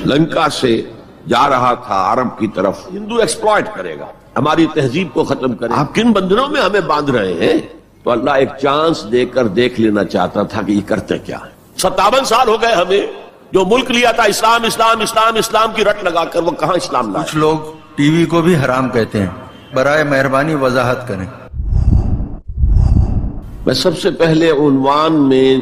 لنکا سے جا رہا تھا عرب کی طرف. ہندو ایکسپلائٹ کرے گا, ہماری تہذیب کو ختم کرے گا. آپ کن بندروں میں ہمیں باندھ رہے ہیں؟ تو اللہ ایک چانس دے کر دیکھ لینا چاہتا تھا کہ یہ کرتے کیا ہے. 57 سال ہو گئے ہمیں, جو ملک لیا تھا اسلام اسلام اسلام اسلام کی رٹ لگا کر, وہ کہاں اسلام لایا. کچھ لوگ ٹی وی کو بھی حرام کہتے ہیں, برائے مہربانی وضاحت کریں. میں سب سے پہلے عنوان میں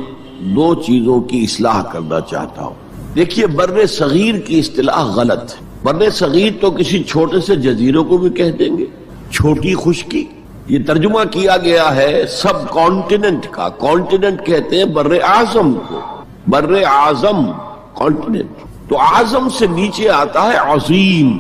2 چیزوں کی اصلاح کرنا چاہتا ہوں. دیکھیے, بر صغیر کی اصطلاح غلط ہے. بر صغیر تو کسی چھوٹے سے جزیروں کو بھی کہہ دیں گے, چھوٹی خشکی. یہ ترجمہ کیا گیا ہے سب کانٹیننٹ کا. کانٹیننٹ کہتے ہیں بر اعظم کو, بر اعظم کانٹیننٹ. تو اعظم سے نیچے آتا ہے عظیم.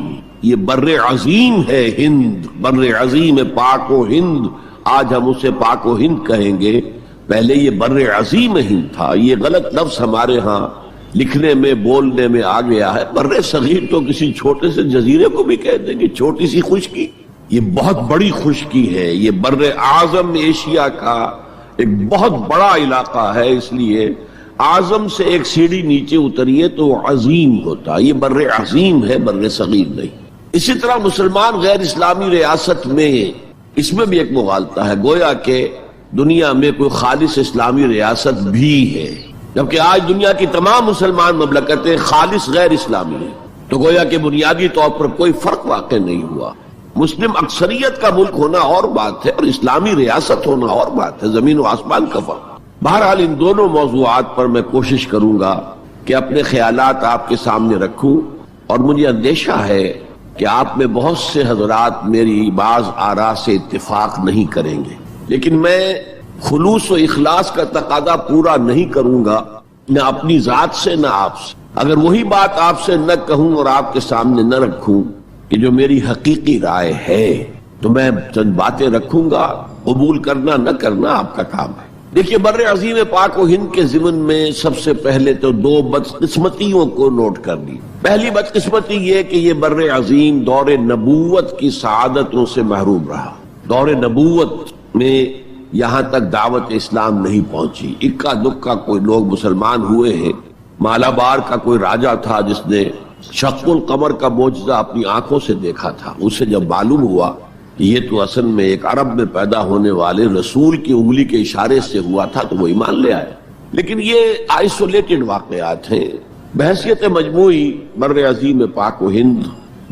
یہ بر عظیم ہے ہند, بر عظیم پاک و ہند. آج ہم اسے پاک و ہند کہیں گے, پہلے یہ بر عظیم ہند تھا. یہ غلط لفظ ہمارے ہاں لکھنے میں بولنے میں آ گیا ہے. بر صغیر تو کسی چھوٹے سے جزیرے کو بھی کہہ دیں گے, چھوٹی سی خشکی. یہ بہت بڑی خشکی ہے. یہ بر اعظم ایشیا کا ایک بہت بڑا علاقہ ہے, اس لیے اعظم سے ایک سیڑھی نیچے اتریے تو عظیم ہوتا. یہ بر عظیم ہے, بر صغیر نہیں. اسی طرح مسلمان غیر اسلامی ریاست میں اس میں بھی ایک مغالطہ ہے, گویا کہ دنیا میں کوئی خالص اسلامی ریاست بھی ہے, جبکہ آج دنیا کی تمام مسلمان مملکتیں خالص غیر اسلامی ہیں. تو گویا کہ بنیادی طور پر کوئی فرق واقع نہیں ہوا. مسلم اکثریت کا ملک ہونا اور بات ہے, اور اسلامی ریاست ہونا اور بات ہے, زمین و آسمان کا فرق. بہرحال ان دونوں موضوعات پر میں کوشش کروں گا کہ اپنے خیالات آپ کے سامنے رکھوں, اور مجھے اندیشہ ہے کہ آپ میں بہت سے حضرات میری بعض آراء سے اتفاق نہیں کریں گے, لیکن میں خلوص و اخلاص کا تقاضا پورا نہیں کروں گا, نہ اپنی ذات سے نہ آپ سے. اگر وہی بات آپ سے نہ کہوں اور آپ کے سامنے نہ رکھوں کہ جو میری حقیقی رائے ہے, تو میں چند باتیں رکھوں گا, قبول کرنا نہ کرنا آپ کا کام ہے. دیکھیے, بر عظیم پاک و ہند کے ضمن میں سب سے پہلے تو 2 بدقسمتیوں کو نوٹ کر لی. پہلی بدقسمتی یہ کہ یہ بر عظیم دور نبوت کی سعادتوں سے محروم رہا. دور نبوت میں یہاں تک دعوت اسلام نہیں پہنچی. اکا دکا کوئی لوگ مسلمان ہوئے ہیں. مالابار کا کوئی راجہ تھا جس نے شق القمر کا معجزہ اپنی آنکھوں سے دیکھا تھا. اسے جب معلوم ہوا کہ یہ تو اصل میں ایک عرب میں پیدا ہونے والے رسول کی انگلی کے اشارے سے ہوا تھا, تو وہ ایمان لے آئے. لیکن یہ آئسولیٹڈ واقعات ہیں. بحیثیت مجموعی بر عظیم پاک و ہند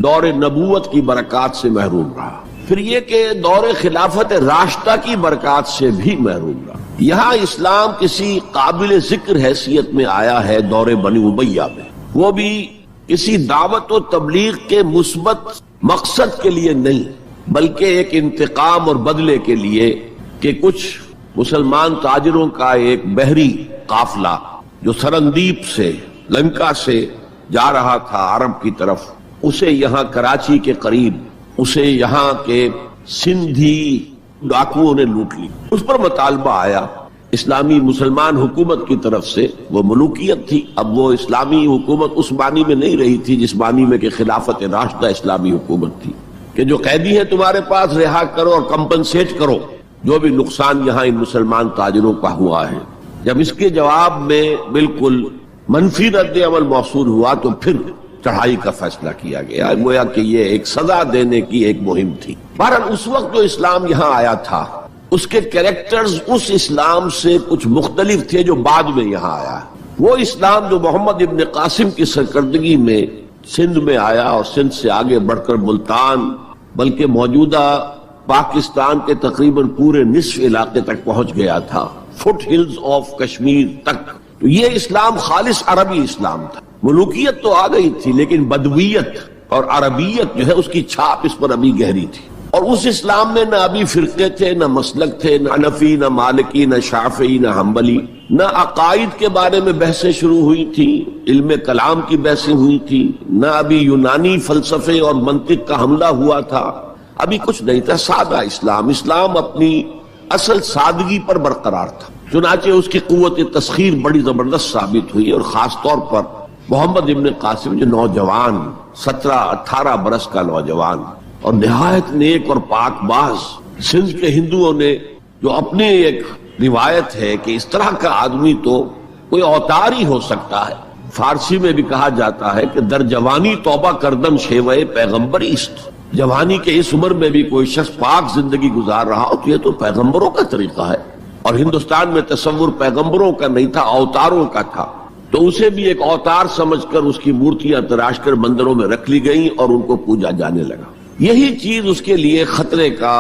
دور نبوت کی برکات سے محروم رہا. پھر یہ کہ دور خلافت راشدہ کی برکات سے بھی محروم رہا. یہاں اسلام کسی قابل ذکر حیثیت میں آیا ہے دور بنی امیہ میں, وہ بھی کسی دعوت و تبلیغ کے مثبت مقصد کے لیے نہیں, بلکہ ایک انتقام اور بدلے کے لیے کہ کچھ مسلمان تاجروں کا ایک بحری قافلہ جو سرندیپ سے لنکا سے جا رہا تھا عرب کی طرف, اسے یہاں کراچی کے قریب اسے یہاں کے سندھی ڈاکوؤں نے لوٹ لی. اس پر مطالبہ آیا اسلامی مسلمان حکومت کی طرف سے. وہ ملوکیت تھی, اب وہ اسلامی حکومت اس معنی میں نہیں رہی تھی جس معنی میں کہ خلافت راشدہ اسلامی حکومت تھی, کہ جو قیدی ہے تمہارے پاس رہا کرو اور کمپنسیٹ کرو جو بھی نقصان یہاں ان مسلمان تاجروں کا ہوا ہے. جب اس کے جواب میں بالکل منفی رد عمل موصول ہوا تو پھر چڑھائی کا فیصلہ کیا گیا. گویا کہ یہ ایک سزا دینے کی ایک مہم تھی. بہرحال اس وقت جو اسلام یہاں آیا تھا اس کے کریکٹرز اس اسلام سے کچھ مختلف تھے جو بعد میں یہاں آیا. وہ اسلام جو محمد ابن قاسم کی سرکردگی میں سندھ میں آیا اور سندھ سے آگے بڑھ کر ملتان بلکہ موجودہ پاکستان کے تقریباً پورے نصف علاقے تک پہنچ گیا تھا, فٹ ہلز آف کشمیر تک. تو یہ اسلام خالص عربی اسلام تھا. ملوکیت تو آ گئی تھی لیکن بدویت اور عربیت جو ہے اس کی چھاپ اس پر ابھی گہری تھی. اور اس اسلام میں نہ ابھی فرقے تھے, نہ مسلک تھے, نہ حنفی, نہ مالکی, نہ شافعی, نہ حنبلی, نہ عقائد کے بارے میں بحثیں شروع ہوئی تھی, علم کلام کی بحثیں ہوئی تھی, نہ ابھی یونانی فلسفے اور منطق کا حملہ ہوا تھا, ابھی کچھ نہیں تھا. سادہ اسلام. اسلام اپنی اصل سادگی پر برقرار تھا, چنانچہ اس کی قوت تسخیر بڑی زبردست ثابت ہوئی. اور خاص طور پر محمد ابن قاسم جو نوجوان 17-18 برس کا نوجوان اور نہایت نیک اور پاک باز, سندھ کے ہندوؤں نے جو اپنی ایک روایت ہے کہ اس طرح کا آدمی تو کوئی اوتار ہی ہو سکتا ہے, فارسی میں بھی کہا جاتا ہے کہ در جوانی توبہ کردن شیوے پیغمبر است، جوانی کے اس عمر میں بھی کوئی شخص پاک زندگی گزار رہا ہو تو یہ تو پیغمبروں کا طریقہ ہے، اور ہندوستان میں تصور پیغمبروں کا نہیں تھا، اوتاروں کا تھا، تو اسے بھی ایک اوتار سمجھ کر اس کی مورتیاں تراش کر مندروں میں رکھ لی گئیں اور ان کو پوجا جانے لگا۔ یہی چیز اس کے لیے خطرے کا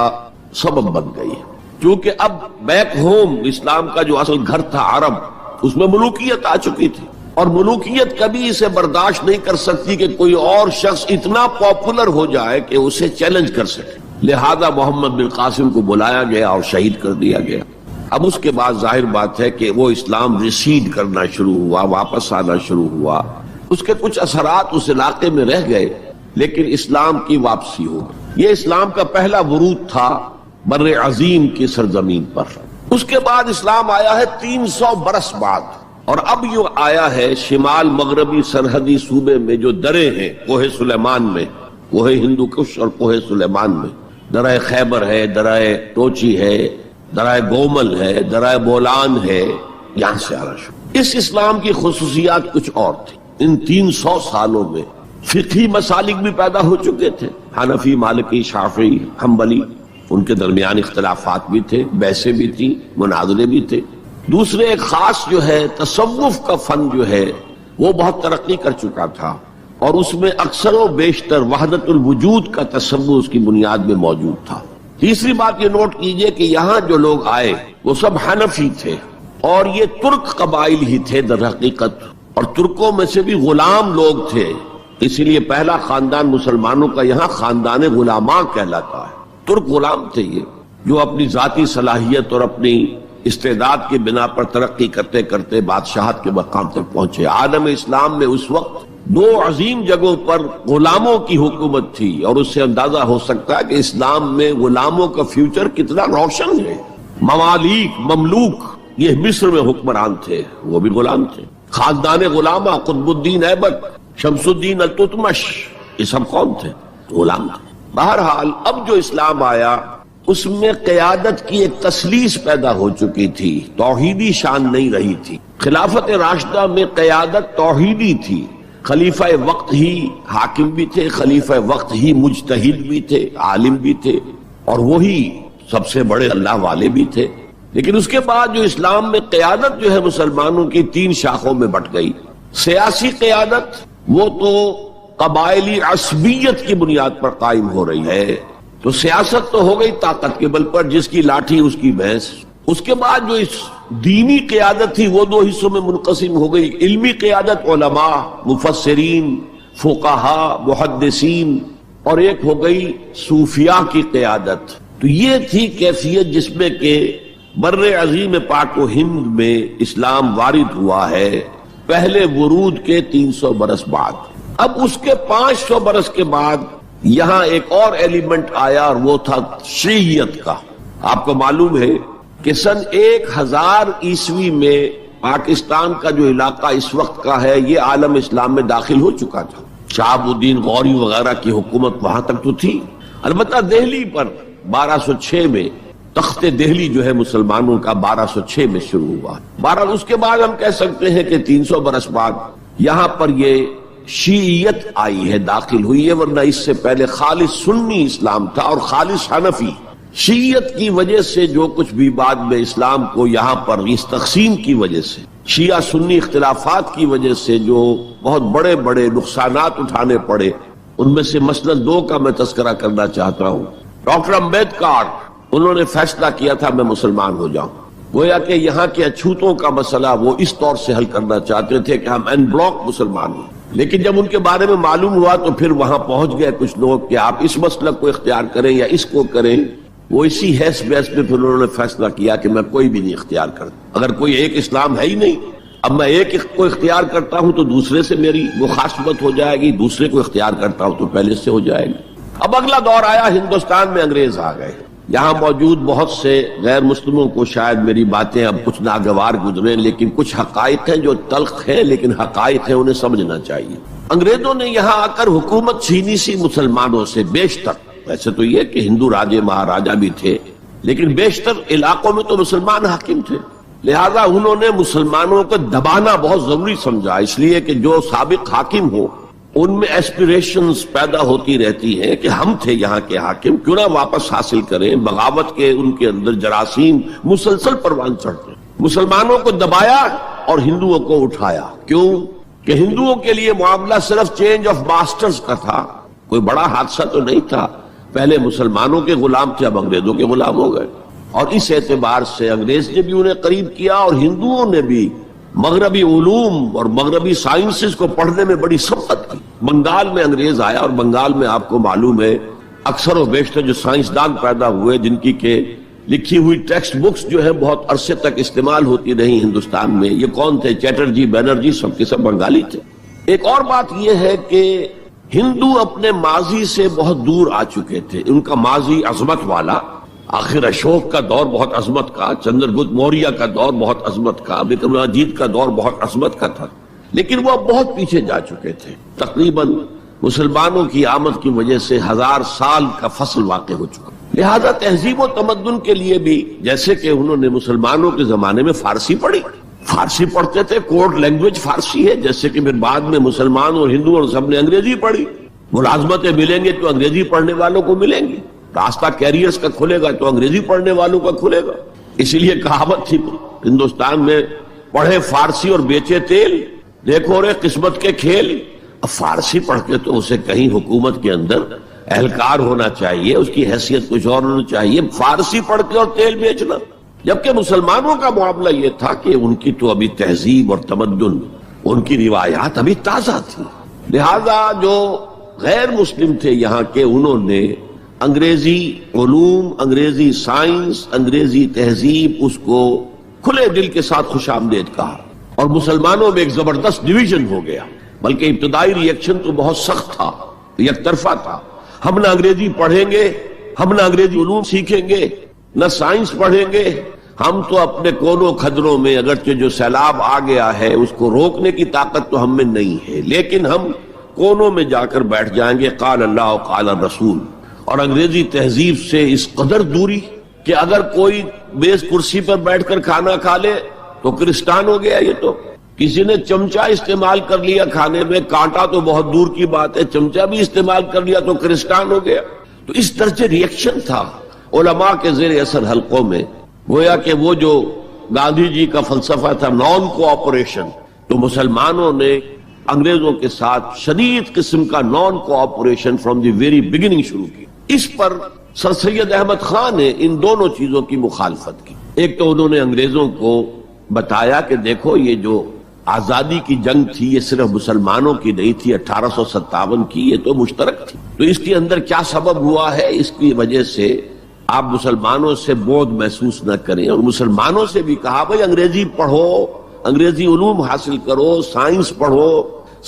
سبب بن گئی ہے، کیونکہ اب بیک ہوم اسلام کا جو اصل گھر تھا عرب، اس میں ملوکیت آ چکی تھی، اور ملوکیت کبھی اسے برداشت نہیں کر سکتی کہ کوئی اور شخص اتنا پاپولر ہو جائے کہ اسے چیلنج کر سکے، لہذا محمد بن قاسم کو بلایا گیا اور شہید کر دیا گیا۔ اب اس کے بعد ظاہر بات ہے کہ وہ اسلام ریسیڈ کرنا شروع ہوا، واپس آنا شروع ہوا، اس کے کچھ اثرات اس علاقے میں رہ گئے، لیکن اسلام کی واپسی ہو گئی۔ یہ اسلام کا پہلا ورود تھا بر عظیم کی سرزمین پر۔ اس کے بعد اسلام آیا ہے 300 برس بعد، اور اب یہ آیا ہے شمال مغربی سرحدی صوبے میں جو درے ہیں، کوہ سلیمان میں، کوہ ہندو کش اور کوہ سلیمان میں، درہ خیبر ہے، درہ ٹوچی ہے، درائے گومل ہے، درائے بولان ہے، یہاں سے آنا شروع۔ اس اسلام کی خصوصیات کچھ اور تھی۔ ان 300 سالوں میں فقہی مسالک بھی پیدا ہو چکے تھے، حنفی، مالکی، شافعی، حنبلی، ان کے درمیان اختلافات بھی تھے، بحثیں بھی تھیں، مناظرے بھی تھے۔ دوسرے ایک خاص جو ہے تصوف کا فن جو ہے وہ بہت ترقی کر چکا تھا، اور اس میں اکثر و بیشتر وحدت الوجود کا تصور اس کی بنیاد میں موجود تھا۔ تیسری بات یہ نوٹ کیجئے کہ یہاں جو لوگ آئے وہ سب حنفی تھے، اور یہ ترک قبائل ہی تھے در حقیقت، اور ترکوں میں سے بھی غلام لوگ تھے، اسی لیے پہلا خاندان مسلمانوں کا یہاں خاندان غلاماں کہلاتا ہے۔ ترک غلام تھے یہ، جو اپنی ذاتی صلاحیت اور اپنی استعداد کی بنا پر ترقی کرتے کرتے بادشاہت کے مقام تک پہنچے۔ عالم اسلام میں اس وقت 2 عظیم جگہوں پر غلاموں کی حکومت تھی، اور اس سے اندازہ ہو سکتا ہے کہ اسلام میں غلاموں کا فیوچر کتنا روشن ہے۔ ممالک، مملوک، یہ مصر میں حکمران تھے، وہ بھی غلام تھے۔ خاندان غلامہ، قطب الدین ایبک، شمس الدین التتمش، یہ سب کون تھے؟ غلام تھے۔ بہرحال اب جو اسلام آیا اس میں قیادت کی ایک تسلیس پیدا ہو چکی تھی، توحیدی شان نہیں رہی تھی۔ خلافت راشدہ میں قیادت توحیدی تھی، خلیفہ وقت ہی حاکم بھی تھے، خلیفہ وقت ہی مجتہد بھی تھے، عالم بھی تھے، اور وہی سب سے بڑے اللہ والے بھی تھے۔ لیکن اس کے بعد جو اسلام میں قیادت جو ہے مسلمانوں کی 3 شاخوں میں بٹ گئی۔ سیاسی قیادت وہ تو قبائلی عصبیت کی بنیاد پر قائم ہو رہی ہے، تو سیاست تو ہو گئی طاقت کے بل پر، جس کی لاٹھی اس کی بھینس۔ اس کے بعد جو اس دینی قیادت تھی وہ 2 حصوں میں منقسم ہو گئی، علمی قیادت، علماء، مفسرین، فقہاء، محدثین، اور ایک ہو گئی صوفیاء کی قیادت۔ تو یہ تھی کیفیت جس میں کہ بر عظیم پاک و ہند میں اسلام وارد ہوا ہے پہلے ورود کے 300 برس بعد۔ اب اس کے 500 برس کے بعد یہاں ایک اور ایلیمنٹ آیا، اور وہ تھا شیعیت کا۔ آپ کو معلوم ہے کہ سن 1000 عیسوی میں پاکستان کا جو علاقہ اس وقت کا ہے یہ عالم اسلام میں داخل ہو چکا تھا۔ شہاب الدین غوری وغیرہ کی حکومت وہاں تک تو تھی، البتہ دہلی پر 1206 میں تخت دہلی جو ہے مسلمانوں کا 1206 میں شروع ہوا۔ بہرحال اس کے بعد ہم کہہ سکتے ہیں کہ 300 برس بعد یہاں پر یہ شیعیت آئی ہے، داخل ہوئی ہے، ورنہ اس سے پہلے خالص سنی اسلام تھا اور خالص حنفی۔ شیعیت کی وجہ سے جو کچھ بھی بعد میں اسلام کو یہاں پر اس تقسیم کی وجہ سے، شیعہ سنی اختلافات کی وجہ سے جو بہت بڑے بڑے نقصانات اٹھانے پڑے، ان میں سے مثلاً 2 کا میں تذکرہ کرنا چاہتا ہوں۔ ڈاکٹر امبیڈکر، انہوں نے فیصلہ کیا تھا میں مسلمان ہو جاؤں، گویا کہ یہاں کے اچھوتوں کا مسئلہ وہ اس طور سے حل کرنا چاہتے تھے کہ ہم ان بلاک مسلمان ہیں، لیکن جب ان کے بارے میں معلوم ہوا تو پھر وہاں پہنچ گئے کچھ لوگ کہ آپ اس مسلک کو اختیار کریں یا اس کو کریں۔ وہ اسی حیث بحث میں پھر انہوں نے فیصلہ کیا کہ میں کوئی بھی نہیں اختیار کرتا، اگر کوئی ایک اسلام ہے ہی نہیں، اب میں ایک کو اختیار کرتا ہوں تو دوسرے سے میری مخاصمت ہو جائے گی، دوسرے کو اختیار کرتا ہوں تو پہلے سے ہو جائے گی۔ اب اگلا دور آیا، ہندوستان میں انگریز آ گئے۔ یہاں موجود بہت سے غیر مسلموں کو شاید میری باتیں اب کچھ ناگوار گزریں، لیکن کچھ حقائق ہیں جو تلخ ہیں لیکن حقائق ہیں، انہیں سمجھنا چاہیے۔ انگریزوں نے یہاں آ کر حکومت چھینی سی مسلمانوں سے بیشتر، ویسے تو یہ کہ ہندو راجے مہاراجا بھی تھے، لیکن بیشتر علاقوں میں تو مسلمان حاکم تھے۔ لہذا انہوں نے مسلمانوں کو دبانا بہت ضروری سمجھا، اس لیے کہ جو سابق حاکم ہو ان میں ایسپیریشنز پیدا ہوتی رہتی ہیں کہ ہم تھے یہاں کے حاکم، کیوں نہ واپس حاصل کریں۔ بغاوت کے ان کے اندر جراثیم مسلسل پروان چڑھتے ہیں۔ مسلمانوں کو دبایا اور ہندوؤں کو اٹھایا۔ کیوں کہ ہندوؤں کے لیے معاملہ صرف چینج آف ماسٹرز کا تھا، کوئی بڑا حادثہ تو نہیں تھا۔ پہلے مسلمانوں کے غلام تھے، اب انگریزوں کے غلام ہو گئے، اور اس اعتبار سے انگریز نے بھی انہیں قریب کیا اور ہندوؤں نے بھی مغربی علوم اور مغربی سائنسز کو پڑھنے میں بڑی سبقت کی۔ بنگال میں انگریز آیا، اور بنگال میں آپ کو معلوم ہے اکثر و بیشتر جو سائنسدان پیدا ہوئے جن کی کہ لکھی ہوئی ٹیکسٹ بکس جو ہے بہت عرصے تک استعمال ہوتی رہی ہندوستان میں، یہ کون تھے؟ چیٹرجی، بینرجی، سب کے سب بنگالی تھے۔ ایک اور بات یہ ہے کہ ہندو اپنے ماضی سے بہت دور آ چکے تھے، ان کا ماضی عظمت والا، آخر اشوک کا دور بہت عظمت کا، چندر گپت موریہ کا دور بہت عظمت کا، وکرماجیت کا دور بہت عظمت کا تھا، لیکن وہ اب بہت پیچھے جا چکے تھے۔ تقریباً مسلمانوں کی آمد کی وجہ سے 1000 سال کا فصل واقع ہو چکا۔ لہذا تہذیب و تمدن کے لیے بھی، جیسے کہ انہوں نے مسلمانوں کے زمانے میں فارسی پڑھی، فارسی پڑھتے تھے، کوڈ لینگویج فارسی ہے، جیسے کہ پھر بعد میں مسلمان اور ہندو اور سب نے انگریزی پڑھی۔ ملازمتیں ملیں گے تو انگریزی پڑھنے والوں کو ملیں گی، راستہ کیریئرز کا کھلے گا تو انگریزی پڑھنے والوں کا کھلے گا۔ اسی لیے کہاوت تھی ہندوستان میں، پڑھے فارسی اور بیچے تیل، دیکھو رے قسمت کے کھیل۔ اب فارسی پڑھ کے تو اسے کہیں حکومت کے اندر اہلکار ہونا چاہیے، اس کی حیثیت کچھ اور ہونا چاہیے، فارسی پڑھ کے اور تیل بیچنا۔ جبکہ مسلمانوں کا معاملہ یہ تھا کہ ان کی تو ابھی تہذیب اور تمدن، ان کی روایات ابھی تازہ تھی، لہذا جو غیر مسلم تھے یہاں کے، انہوں نے انگریزی علوم، انگریزی سائنس، انگریزی تہذیب، اس کو کھلے دل کے ساتھ خوش آمدید کہا، اور مسلمانوں میں ایک زبردست ڈویژن ہو گیا۔ بلکہ ابتدائی ری ایکشن تو بہت سخت تھا، یک طرفہ تھا۔ ہم نہ انگریزی پڑھیں گے، ہم نہ انگریزی علوم سیکھیں گے، نہ سائنس پڑھیں گے، ہم تو اپنے کونوں کھدروں میں، اگرچہ جو سیلاب آ گیا ہے اس کو روکنے کی طاقت تو ہم میں نہیں ہے، لیکن ہم کونوں میں جا کر بیٹھ جائیں گے، قال اللہ و قال الرسول۔ اور انگریزی تہذیب سے اس قدر دوری کہ اگر کوئی میز کرسی پر بیٹھ کر کھانا کھا لے تو کرسٹان ہو گیا۔ یہ تو کسی نے چمچہ استعمال کر لیا کھانے میں، کانٹا تو بہت دور کی بات ہے، چمچہ بھی استعمال کر لیا تو کرسٹان ہو گیا۔ تو اس درجے ری ایکشن تھا علماء کے زیر اثر حلقوں میں، گویا کہ وہ جو گاندھی جی کا فلسفہ تھا نان کوآپریشن، تو مسلمانوں نے انگریزوں کے ساتھ شدید قسم کا naan cooperation from the very beginning شروع کی۔ اس پر سر سید احمد خان نے ان دونوں چیزوں کی مخالفت کی۔ ایک تو انہوں نے انگریزوں کو بتایا کہ دیکھو یہ جو آزادی کی جنگ تھی یہ صرف مسلمانوں کی نہیں تھی، 1857 کی، یہ تو مشترک تھی، تو اس کے اندر کیا سبب ہوا ہے، اس کی وجہ سے آپ مسلمانوں سے بودھ محسوس نہ کریں۔ اور مسلمانوں سے بھی کہا بھائی انگریزی پڑھو، انگریزی علوم حاصل کرو، سائنس پڑھو،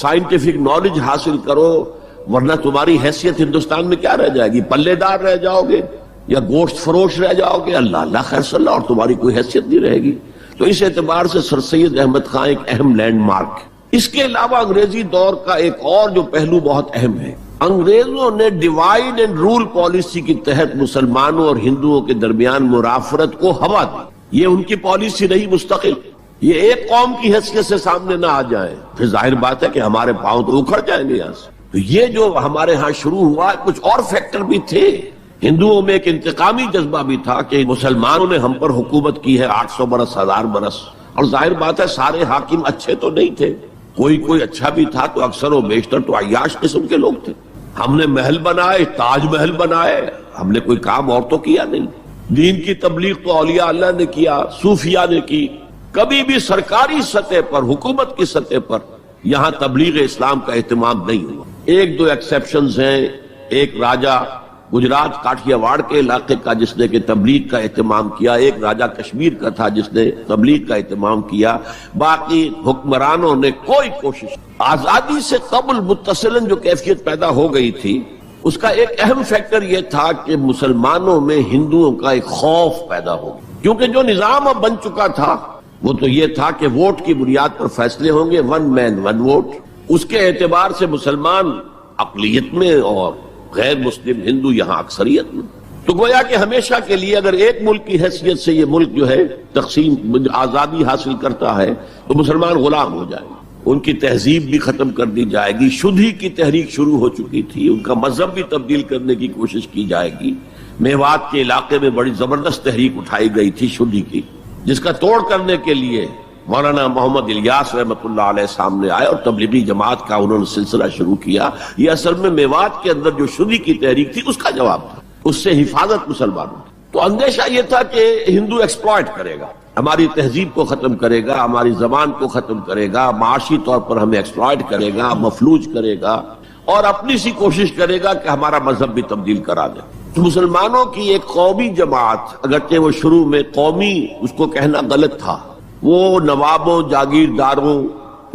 سائنٹیفک نالج حاصل کرو، ورنہ تمہاری حیثیت ہندوستان میں کیا رہ جائے گی؟ پلے دار رہ جاؤ گے یا گوشت فروش رہ جاؤ گے، اللہ اللہ خیر صلی اللہ، اور تمہاری کوئی حیثیت نہیں رہے گی۔ تو اس اعتبار سے سر سید احمد خان ایک اہم لینڈ مارک۔ اس کے علاوہ انگریزی دور کا ایک اور جو پہلو بہت اہم ہے، انگریزوں نے ڈیوائڈ اینڈ رول پالیسی کے تحت مسلمانوں اور ہندوؤں کے درمیان مرافرت کو ہوا دی۔ یہ ان کی پالیسی رہی مستقل، یہ ایک قوم کی حیثیت سے سامنے نہ آ جائیں، پھر ظاہر بات ہے کہ ہمارے پاؤں تو اکھڑ جائیں گے یہاں سے۔ تو یہ جو ہمارے ہاں شروع ہوا، کچھ اور فیکٹر بھی تھے۔ ہندوؤں میں ایک انتقامی جذبہ بھی تھا کہ مسلمانوں نے ہم پر حکومت کی ہے 800 برس، 1000 برس، اور ظاہر بات ہے سارے حاکم اچھے تو نہیں تھے، کوئی اچھا بھی تھا، تو اکثر و بیشتر تو عیاش قسم کے لوگ تھے۔ ہم نے محل بنائے، تاج محل بنائے، ہم نے کوئی کام اور تو کیا نہیں۔ دین کی تبلیغ تو اولیاء اللہ نے کیا، صوفیاء نے کی، کبھی بھی سرکاری سطح پر، حکومت کی سطح پر یہاں تبلیغ اسلام کا اہتمام نہیں ہوا۔ ایک دو ایکسیپشنز ہیں، ایک راجہ گجرات کاٹھیا واڑ کے علاقے کا جس نے کہ تبلیغ کا اہتمام کیا، ایک راجہ کشمیر کا تھا جس نے تبلیغ کا اہتمام کیا، باقی حکمرانوں نے کوئی کوشش۔ آزادی سے قبل متصلاً جو کیفیت پیدا ہو گئی تھی، اس کا ایک اہم فیکٹر یہ تھا کہ مسلمانوں میں ہندوؤں کا ایک خوف پیدا ہو گیا، کیونکہ جو نظام اب بن چکا تھا وہ تو یہ تھا کہ ووٹ کی بنیاد پر فیصلے ہوں گے، ون مین ون ووٹ۔ اس کے اعتبار سے مسلمان اقلیت میں اور غیر مسلم ہندو یہاں اکثریت میں۔ تو گویا کہ ہمیشہ کے لیے اگر ایک ملک کی حیثیت سے یہ ملک جو ہے تقسیم آزادی حاصل کرتا ہے تو مسلمان غلام ہو جائیں گے، ان کی تہذیب بھی ختم کر دی جائے گی، شدھی کی تحریک شروع ہو چکی تھی، ان کا مذہب بھی تبدیل کرنے کی کوشش کی جائے گی۔ میوات کے علاقے میں بڑی زبردست تحریک اٹھائی گئی تھی شدھی کی، جس کا توڑ کرنے کے لیے مولانا محمد الیاس رحمۃ اللہ علیہ سامنے آئے اور تبلیغی جماعت کا انہوں نے سلسلہ شروع کیا۔ یہ اصل میں میوات کے اندر جو شدھی کی تحریک تھی اس کا جواب تھا، اس سے حفاظت مسلمانوں کی۔ تو اندیشہ یہ تھا کہ ہندو ایکسپلائٹ کرے گا، ہماری تہذیب کو ختم کرے گا، ہماری زبان کو ختم کرے گا، معاشی طور پر ہمیں ایکسپلائٹ کرے گا، مفلوج کرے گا، اور اپنی سی کوشش کرے گا کہ ہمارا مذہب بھی تبدیل کرا دے۔ تو مسلمانوں کی ایک قومی جماعت، اگرچہ وہ شروع میں قومی اس کو کہنا غلط تھا، وہ نوابوں، جاگیرداروں،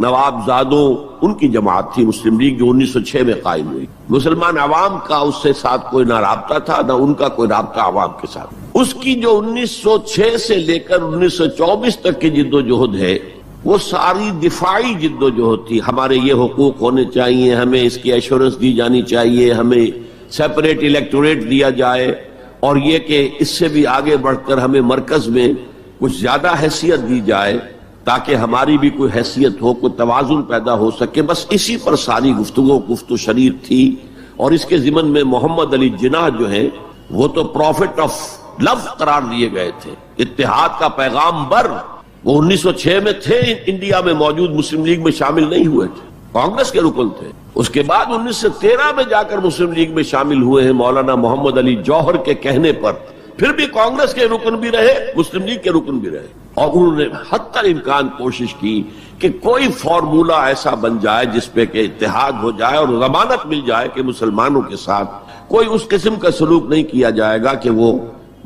نواب زادوں ان کی جماعت تھی مسلم لیگ، جو 1906 میں قائم ہوئی۔ مسلمان عوام کا اس سے ساتھ کوئی نہ رابطہ تھا، نہ ان کا کوئی رابطہ عوام کے ساتھ۔ اس کی جو 1906 سے لے کر 1924 تک کی جدوجہد ہے، وہ ساری دفاعی جدوجہد تھی۔ ہمارے یہ حقوق ہونے چاہیے، ہمیں اس کی ایشورنس دی جانی چاہیے، ہمیں سیپریٹ الیکٹوریٹ دیا جائے، اور یہ کہ اس سے بھی آگے بڑھ کر ہمیں مرکز میں کچھ زیادہ حیثیت دی جائے تاکہ ہماری بھی کوئی حیثیت ہو، کوئی توازن پیدا ہو سکے۔ بس اسی پر ساری گفت و شریر تھی۔ اور اس کے ضمن میں محمد علی جناح جو ہیں وہ تو پروفٹ آف لو قرار دیے گئے تھے، اتحاد کا پیغام بر۔ وہ 1906 میں تھے انڈیا میں موجود، مسلم لیگ میں شامل نہیں ہوئے تھے، کانگریس کے رکن تھے۔ اس کے بعد 1913 میں جا کر مسلم لیگ میں شامل ہوئے ہیں مولانا محمد علی جوہر کے کہنے پر، پھر بھی کانگریس کے رکن بھی رہے، مسلم لیگ کے رکن بھی رہے، اور انہوں نے حتی الامکان کوشش کی کہ کوئی فارمولا ایسا بن جائے جس پہ کہ اتحاد ہو جائے اور ضمانت مل جائے کہ مسلمانوں کے ساتھ کوئی اس قسم کا سلوک نہیں کیا جائے گا کہ وہ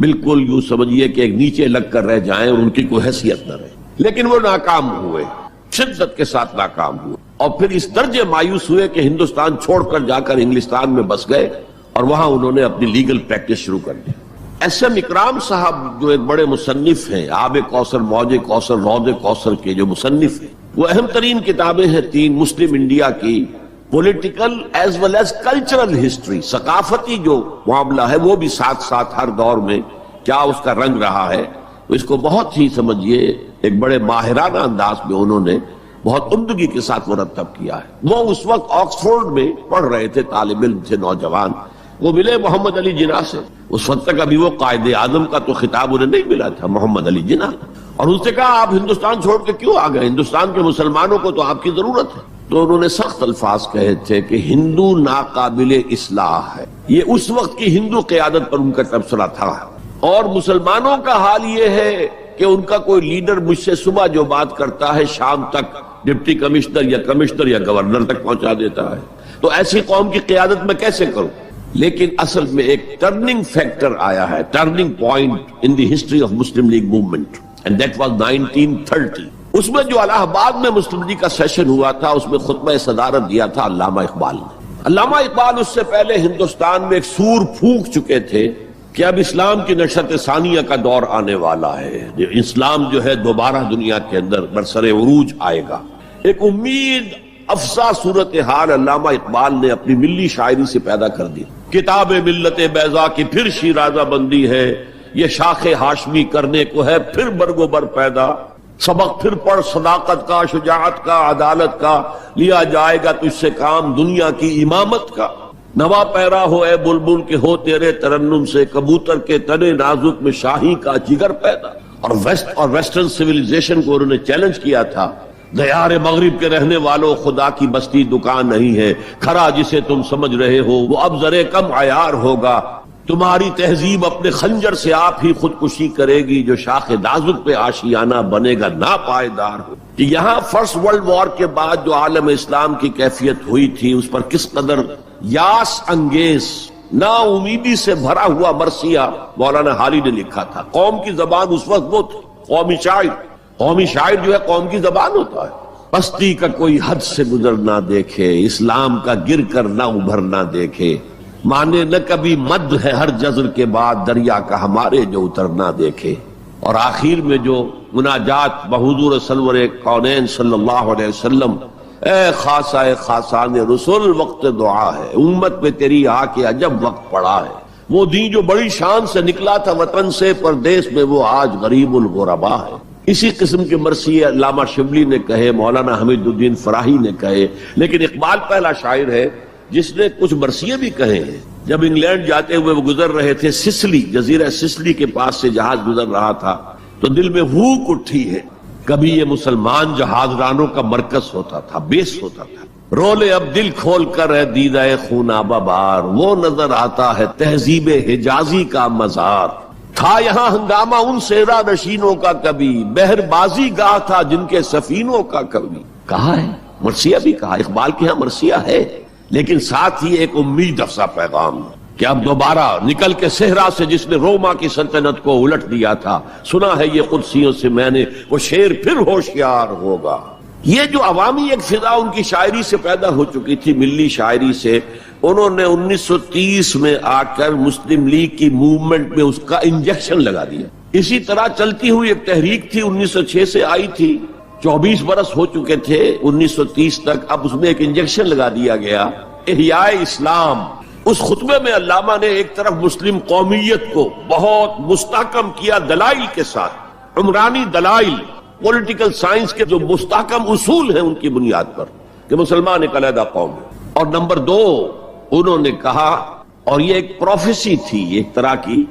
بالکل یوں سمجھیے کہ ایک نیچے لگ کر رہ جائیں اور ان کی کوئی حیثیت نہ رہے۔ لیکن وہ ناکام ہوئے، شدت کے ساتھ ناکام ہوئے، اور پھر اس درجے مایوس ہوئے کہ ہندوستان چھوڑ کر جا کر انگلستان میں بس گئے، اور وہاں انہوں نے اپنی لیگل پریکٹس شروع کر دی۔ ایس ایم اکرام صاحب جو ایک بڑے مصنف ہیں، آب کوثر، موج کوثر، رود کوثر کے جو مصنف ہیں، وہ اہم ترین کتابیں ہیں تین مسلم انڈیا کی، political as well as cultural history, ثقافتی جو معاملہ ہے وہ بھی ساتھ ساتھ ہر دور میں کیا اس کا رنگ رہا ہے، تو اس کو بہت ہی سمجھیے ایک بڑے ماہرانہ انداز میں انہوں نے بہت عمدگی کے ساتھ مرتب کیا ہے۔ وہ اس وقت آکسفورڈ میں پڑھ رہے تھے، طالب علم تھے، نوجوان، وہ ملے محمد علی جناح سے۔ اس وقت تک ابھی وہ قائد اعظم کا تو خطاب انہیں نہیں ملا تھا، محمد علی جناح، اور ان سے کہا آپ ہندوستان چھوڑ کے کیوں آ گئے، ہندوستان کے مسلمانوں کو تو آپ کی ضرورت ہے۔ تو انہوں نے سخت الفاظ کہے تھے کہ ہندو ناقابل اصلاح ہے، یہ اس وقت کی ہندو قیادت پر ان کا تبصرہ تھا، اور مسلمانوں کا حال یہ ہے کہ ان کا کوئی لیڈر مجھ سے صبح جو بات کرتا ہے شام تک ڈپٹی کمشنر یا گورنر تک پہنچا دیتا ہے، تو ایسی قوم کی قیادت میں کیسے کروں۔ لیکن اصل میں ایک ٹرننگ فیکٹر آیا ہے، turning point in the history of Muslim league movement, and that was 1930۔ اس میں جو الہ آباد میں مسلم لیگ کا سیشن ہوا تھا، اس میں خطبہ صدارت دیا تھا علامہ اقبال نے۔ علامہ اقبال اس سے پہلے ہندوستان میں ایک سور پھونک چکے تھے کہ اب اسلام کی نشأت ثانیہ کا دور آنے والا ہے، اسلام جو ہے دوبارہ دنیا کے اندر برسر عروج آئے گا۔ ایک امید افزا صورتحال علامہ اقبال نے اپنی ملی شاعری سے پیدا کر دی۔ کتاب ملت بیضا کی پھر شیرازہ بندی ہے، یہ شاخ ہاشمی کرنے کو ہے پھر برگ و بر پیدا، سبق پھر پڑھ صداقت کا، شجاعت کا، عدالت کا، لیا جائے گا تجھ سے کام دنیا کی امامت کا۔ نوا پیرا ہو اے بلبل کے ہو تیرے ترنم سے، کبوتر کے تنے نازک میں شاہی کا جگر پیدا۔ اور ویسٹرن سویلائزیشن کو انہوں نے چیلنج کیا تھا، دیار مغرب کے رہنے والوں خدا کی بستی دکان نہیں ہے، کھرا جسے تم سمجھ رہے ہو وہ اب ذرے کم عیار ہوگا، تمہاری تہذیب اپنے خنجر سے آپ ہی خودکشی کرے گی، جو شاخ نازک پہ آشیانہ بنے گا ناپائیدار ہو۔ کہ یہاں فرسٹ ورلڈ وار کے بعد جو عالم اسلام کی کیفیت ہوئی تھی، اس پر کس قدر یاس انگیز، نا امیدی سے بھرا ہوا مرثیہ مولانا حالی نے لکھا تھا۔ قوم کی زبان اس وقت وہ تھی، قومی شاعر جو ہے قوم کی زبان ہوتا ہے۔ پستی کا کوئی حد سے گزر نہ دیکھے، اسلام کا گر کر نہ ابھر نہ دیکھے، مانے نہ کبھی مد ہے ہر جزر کے بعد دریا کا ہمارے جو اتر نہ دیکھے۔ اور آخر میں جو مناجات بحضور سرور کونین صلی اللہ علیہ وسلم، اے خاصہ خاصان رسول وقت دعا ہے، امت پہ تیری آ کے عجب وقت پڑا ہے، وہ دین جو بڑی شان سے نکلا تھا وطن سے پردیس میں، وہ آج غریب الغربا ہے۔ اسی قسم کے مرثیے علامہ شبلی نے کہے، مولانا حمید الدین فراہی نے کہے، لیکن اقبال پہلا شاعر ہے جس نے کچھ مرثیے بھی کہے ہیں۔ جب انگلینڈ جاتے ہوئے وہ گزر رہے تھے سسلی، جزیرہ سسلی کے پاس سے جہاز گزر رہا تھا، تو دل میں ہوک اٹھی ہے، کبھی یہ مسلمان جہاز رانوں کا مرکز ہوتا تھا، بیس ہوتا تھا۔ رولے اب دل کھول کر ہے دیدہ خونابہ بار، وہ نظر آتا ہے تہذیب حجازی کا مزار۔ تھا یہاں ہنگامہ ان صحرا نشینوں کا کبھی، بحر بازی گاہ تھا جن کے سفینوں کا کبھی۔ کہا ہے، مرثیہ بھی کہا، اقبال کے ہاں مرثیہ ہے، لیکن ساتھ ہی ایک امید افزا پیغام کہ اب دوبارہ نکل کے صحرا سے جس نے روما کی سلطنت کو الٹ دیا تھا، سنا ہے یہ قدسیوں سے میں نے، وہ شیر پھر ہوشیار ہوگا۔ یہ جو عوامی ایک فضا ان کی شاعری سے پیدا ہو چکی تھی، ملی شاعری سے، انہوں نے 1930 میں آ کر مسلم لیگ کی موومنٹ میں اس کا انجیکشن لگا دیا۔ اسی طرح چلتی ہوئی ایک تحریک تھی، 1906 سے آئی تھی، 24 برس ہو چکے تھے 1930 تک، اب اس میں ایک انجیکشن لگا دیا گیا، احیاء اسلام۔ اس خطبے میں علامہ نے ایک طرف مسلم قومیت کو بہت مستحکم کیا دلائل کے ساتھ، عمرانی دلائل، پولیٹیکل سائنس کے جو مستحکم اصول ہیں ان کی بنیاد پر کہ مسلمان ایک علیحدہ قوم ہے۔ اور نمبر 2 انہوں نے کہا، اور یہ ایک پروفیسی تھی، ایک طرح کی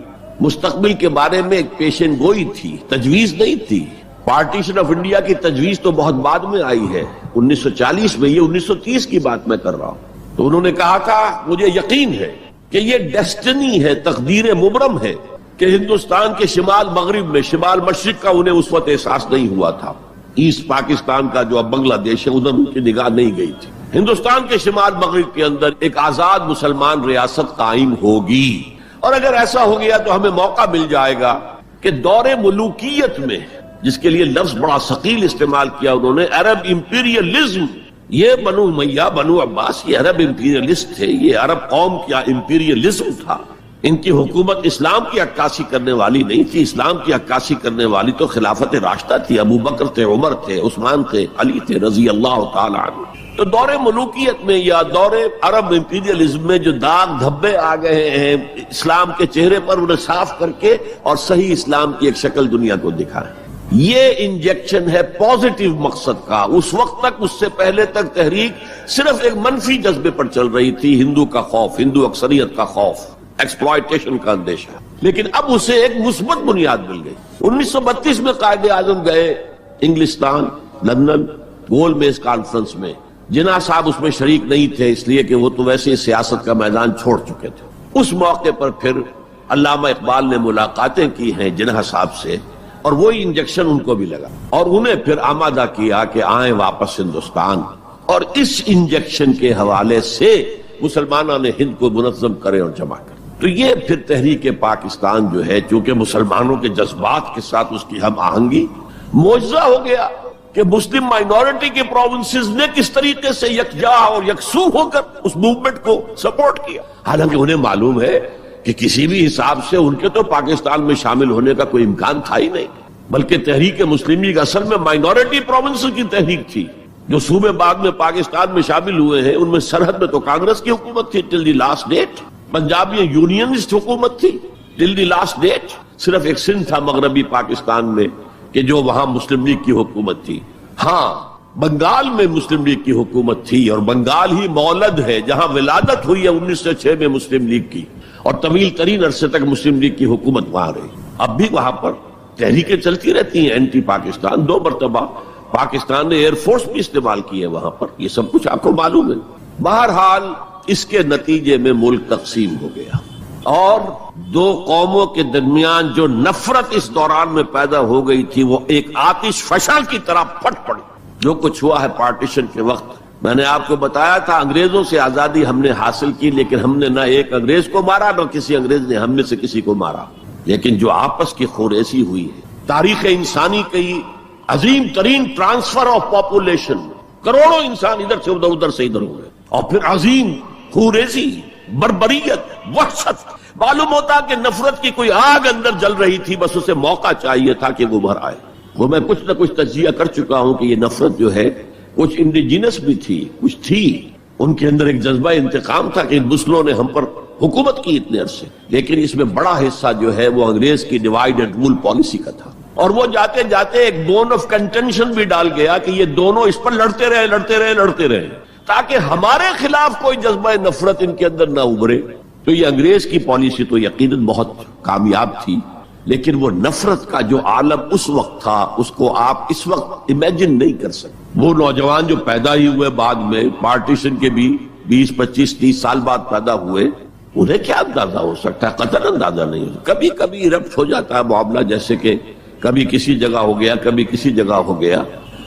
مستقبل کے بارے میں ایک پیشن گوئی تھی، تجویز نہیں تھی۔ پارٹیشن آف انڈیا کی تجویز تو بہت بعد میں آئی ہے، 1940 میں، یہ 1930 کی بات میں کر رہا ہوں۔ تو انہوں نے کہا تھا، مجھے یقین ہے کہ یہ ڈیسٹنی ہے، تقدیر مبرم ہے کہ ہندوستان کے شمال مغرب میں، شمال مشرق کا انہیں اس وقت احساس نہیں ہوا تھا، ایسٹ پاکستان کا جو اب بنگلہ دیش ہے ادھر ان کی نگاہ نہیں گئی تھی، ہندوستان کے شمال مغرب کے اندر ایک آزاد مسلمان ریاست قائم ہوگی، اور اگر ایسا ہو گیا تو ہمیں موقع مل جائے گا کہ دور ملوکیت میں، جس کے لیے لفظ بڑا ثقیل استعمال کیا انہوں نے، عرب امپیریلزم، یہ بنو امیہ، بنو عباس، یہ عرب امپیریلسٹ تھے، یہ عرب قوم کا امپیریلزم تھا، ان کی حکومت اسلام کی عکاسی کرنے والی نہیں تھی، اسلام کی عکاسی کرنے والی تو خلافت راشدہ تھی، ابو بکر تھے، عمر تھے، عثمان تھے، علی تھے رضی اللہ تعالی عنہ۔ تو دور ملوکیت میں یا دور عرب امپیریلزم میں جو داغ دھبے آ گئے ہیں اسلام کے چہرے پر، انہیں صاف کر کے اور صحیح اسلام کی ایک شکل دنیا کو دکھائیں، یہ انجیکشن ہے پازیٹیو مقصد کا۔ اس وقت تک، اس سے پہلے تک تحریک صرف ایک منفی جذبے پر چل رہی تھی، ہندو کا خوف، ہندو اکثریت کا خوف، ایکسپلائٹیشن کا اندیشہ، لیکن اب اسے ایک مثبت بنیاد مل گئی۔ 1932 میں قائد اعظم گئے انگلستان، لندن، گول میز کانفرنس میں، جناح صاحب اس میں شریک نہیں تھے، اس لیے کہ وہ تو ویسے سیاست کا میدان چھوڑ چکے تھے۔ اس موقع پر پھر علامہ اقبال نے ملاقاتیں کی ہیں جناح صاحب سے، اور وہی انجیکشن ان کو بھی لگا، اور انہیں پھر آمادہ کیا کہ آئیں واپس ہندوستان، اور اس انجیکشن کے حوالے سے مسلمانوں نے ہند کو منظم کرے اور جمع کرے۔ تو یہ پھر تحریک پاکستان جو ہے، چونکہ مسلمانوں کے جذبات کے ساتھ اس کی ہم آہنگی، معجزہ ہو گیا کہ مسلم مائنورٹی کے پروونسز نے کس طریقے سے یکجا اور یکسو ہو کر اس موومنٹ کو سپورٹ کیا، حالانکہ انہیں معلوم ہے کہ کسی بھی حساب سے ان کے تو پاکستان میں شامل ہونے کا کوئی امکان تھا ہی نہیں، بلکہ تحریک مسلم لیگ اصل میں مائنورٹی پروونسز کی تحریک تھی۔ جو صوبے بعد میں پاکستان میں شامل ہوئے ہیں ان میں سرحد میں تو کانگریس کی حکومت تھی ٹل دی لاسٹ ڈیٹ، پنجاب میں یونینسٹ حکومت تھی ٹل دی لاسٹ ڈیٹ، صرف ایک سندھ تھا مغربی پاکستان میں کہ جو وہاں مسلم لیگ کی حکومت تھی۔ ہاں، بنگال میں مسلم لیگ کی حکومت تھی، اور بنگال ہی مولد ہے جہاں ولادت ہوئی ہے 1906 میں مسلم لیگ کی، اور طویل ترین عرصے تک مسلم لیگ کی حکومت وہاں رہی۔ اب بھی وہاں پر تحریکیں چلتی رہتی ہیں اینٹی پاکستان، 2 مرتبہ پاکستان نے ایئر فورس بھی استعمال کی ہے وہاں پر، یہ سب کچھ آپ کو معلوم ہے۔ بہرحال اس کے نتیجے میں ملک تقسیم ہو گیا، اور 2 قوموں کے درمیان جو نفرت اس دوران میں پیدا ہو گئی تھی وہ ایک آتش فشاں کی طرح پھٹ پڑی۔ جو کچھ ہوا ہے پارٹیشن کے وقت، میں نے آپ کو بتایا تھا انگریزوں سے آزادی ہم نے حاصل کی، لیکن ہم نے نہ ایک انگریز کو مارا نہ کسی انگریز نے ہم میں سے کسی کو مارا، لیکن جو آپس کی خوریزی ہوئی ہے، تاریخ انسانی کی عظیم ترین ٹرانسفر آف پاپولیشن، کروڑوں انسان ادھر سے ادھر، ادھر سے ادھر ہوئے، اور پھر عظیم خوریزی، بربریت، وحشت، معلوم ہوتا کہ نفرت کی کوئی آگ اندر جل رہی تھی، بس اسے موقع چاہیے تھا کہ وہ ابھر آئے۔ وہ میں کچھ نہ کچھ تجزیہ کر چکا ہوں کہ یہ نفرت جو ہے کچھ انڈیجینس بھی تھی، کچھ تھی، ان کے اندر ایک جذبہ انتقام تھا کہ ان مسلموں نے ہم پر حکومت کی اتنے عرصے، لیکن اس میں بڑا حصہ جو ہے وہ انگریز کی ڈیوائڈ اینڈ رول پالیسی کا تھا، اور وہ جاتے جاتے ایک بون آف کنٹینشن بھی ڈال گیا کہ یہ دونوں اس پر لڑتے رہے تاکہ ہمارے خلاف کوئی جذبہ نفرت ان کے اندر نہ ابھرے۔ تو یہ انگریز کی پالیسی تو یقیناً بہت کامیاب تھی، لیکن وہ نفرت کا جو عالم اس وقت تھا اس کو آپ اس وقت امیجن نہیں کر سکتے۔ وہ نوجوان جو پیدا ہی ہوئے بعد میں پارٹیشن کے بھی 20 25 30 سال بعد پیدا ہوئے، انہیں کیا اندازہ ہو سکتا ہے؟ قطعاً اندازہ نہیں ہو سکتا۔ کبھی کبھی ربط ہو جاتا ہے معاملہ، جیسے کہ کبھی کسی جگہ ہو گیا، کبھی کسی جگہ ہو گیا،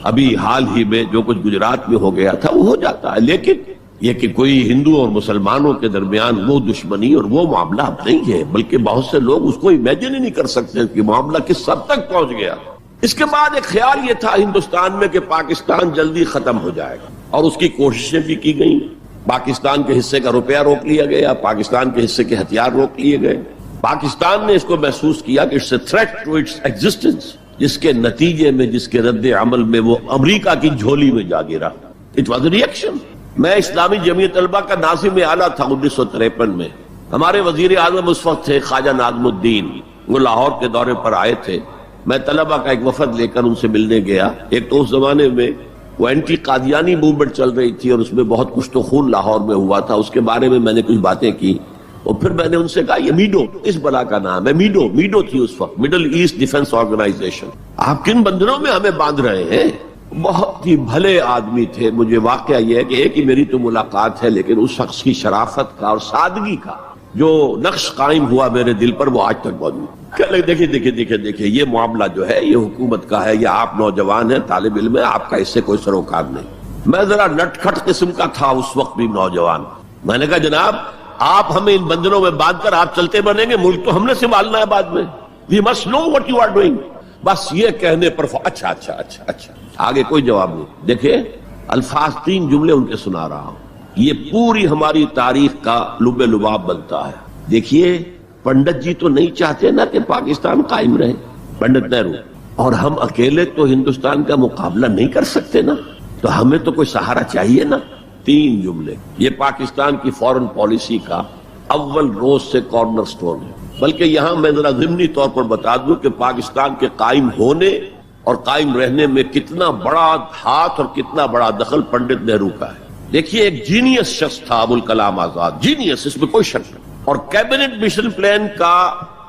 ابھی حال ہی میں جو کچھ گجرات میں ہو گیا تھا وہ ہو جاتا ہے، لیکن یہ کہ کوئی ہندو اور مسلمانوں کے درمیان وہ دشمنی اور وہ معاملہ اب نہیں ہے، بلکہ بہت سے لوگ اس کو امیجن ہی نہیں کر سکتے کہ معاملہ کس حد تک پہنچ گیا۔ اس کے بعد ایک خیال یہ تھا ہندوستان میں کہ پاکستان جلدی ختم ہو جائے گا، اور اس کی کوششیں بھی کی گئیں۔ پاکستان کے حصے کا روپیہ روک لیا گیا، پاکستان کے حصے کے ہتھیار روک لیے گئے۔ پاکستان نے اس کو محسوس کیا کہ it's a threat to its existence, جس کے نتیجے میں، جس کے رد عمل میں وہ امریکہ کی جھولی میں جا گرا۔ It was a reaction. میں اسلامی جمعیت طلبہ کا ناظم اعلیٰ تھا 1953 میں، ہمارے وزیر اعظم اس وقت تھے خواجہ ناظم الدین، وہ لاہور کے دورے پر آئے تھے، میں طلبہ کا ایک وفد لے کر ان سے ملنے گیا۔ ایک تو اس زمانے میں وہ اینٹی قادیانی موومنٹ چل رہی تھی اور اس میں بہت کچھ تو خون لاہور میں ہوا تھا، اس کے بارے میں نے کچھ باتیں کی، اور پھر میں نے ان سے کہا یہ میڈو اس بلا کا نام ہے، میڈو تھی اس وقت، مڈل ایسٹ ڈیفنس آرگنائزیشن، آپ کن بندروں میں ہمیں باندھ رہے ہیں؟ بہت ہی بھلے آدمی تھے۔ مجھے واقعہ یہ ہے کہ ایک ہی میری تو ملاقات ہے، لیکن اس شخص کی شرافت کا اور سادگی کا جو نقش قائم ہوا میرے دل پر وہ آج تک موجود۔ دیکھیے یہ معاملہ جو ہے یہ حکومت کا ہے، یا آپ نوجوان ہیں، طالب علم ہے، آپ کا اس سے کوئی سروکار نہیں۔ میں ذرا نٹ کھٹ قسم کا تھا اس وقت بھی نوجوان، میں نے کہا جناب آپ ہمیں ان بندروں میں باندھ کر آپ چلتے بنیں گے، ملک تو ہم نے سنبھالنا ہے بعد میں، we must know what you are doing. بس یہ کہنے پر اچھا آگے کوئی جواب نہیں۔ دیکھیں الفاظ 3 جملے ان کے سنا رہا ہوں، یہ پوری ہماری تاریخ کا لب لباب بنتا ہے۔ دیکھیے پنڈت جی تو نہیں چاہتے نا کہ پاکستان قائم رہے، پنڈت نہرو، اور ہم اکیلے تو ہندوستان کا مقابلہ نہیں کر سکتے نا، تو ہمیں تو کوئی سہارا چاہیے نا۔ 3 جملے، یہ پاکستان کی فورن پالیسی کا اول روز سے کارنر سٹون ہے۔ بلکہ یہاں میں ذرا ضمنی طور پر بتا دوں کہ پاکستان کے قائم ہونے اور قائم رہنے میں کتنا بڑا ہاتھ اور کتنا بڑا دخل پنڈت نہرو کا ہے۔ دیکھیے ایک جینیس شخص تھا ابوالکلام آزاد، جینیس، اس میں کوئی شک نہیں، اور کیبنٹ مشن پلان کا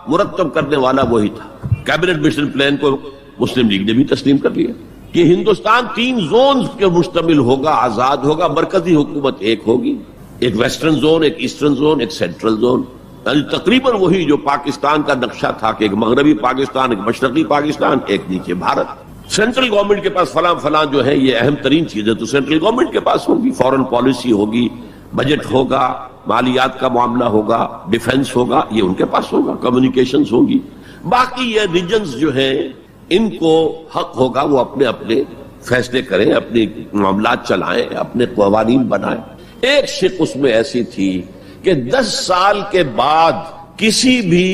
مرتب کرنے والا وہی تھا۔ کیبنٹ مشن پلان کو مسلم لیگ نے بھی تسلیم کر لیا کہ ہندوستان 3 زونز کے مشتمل ہوگا، آزاد ہوگا، مرکزی حکومت ایک ہوگی، ایک ویسٹرن زون، ایک ایسٹرن زون، ایک سینٹرل زون، یعنی تقریباً وہی جو پاکستان کا نقشہ تھا کہ ایک مغربی پاکستان، ایک مشرقی پاکستان، ایک نیچے بھارت۔ سینٹرل گورنمنٹ کے پاس فلاں جو ہے یہ اہم ترین چیزیں تو سینٹرل گورنمنٹ کے پاس ہوگی، فورن پالیسی ہوگی، بجٹ ہوگا، مالیات کا معاملہ ہوگا، ڈیفنس ہوگا، یہ ان کے پاس ہوگا، کمیونیکیشنز ہوگی۔ باقی یہ ریجنز جو ہیں ان کو حق ہوگا وہ اپنے اپنے فیصلے کریں، اپنے معاملات چلائیں، اپنے قوانین بنائیں۔ ایک شق اس میں ایسی تھی کہ 10 سال کے بعد کسی بھی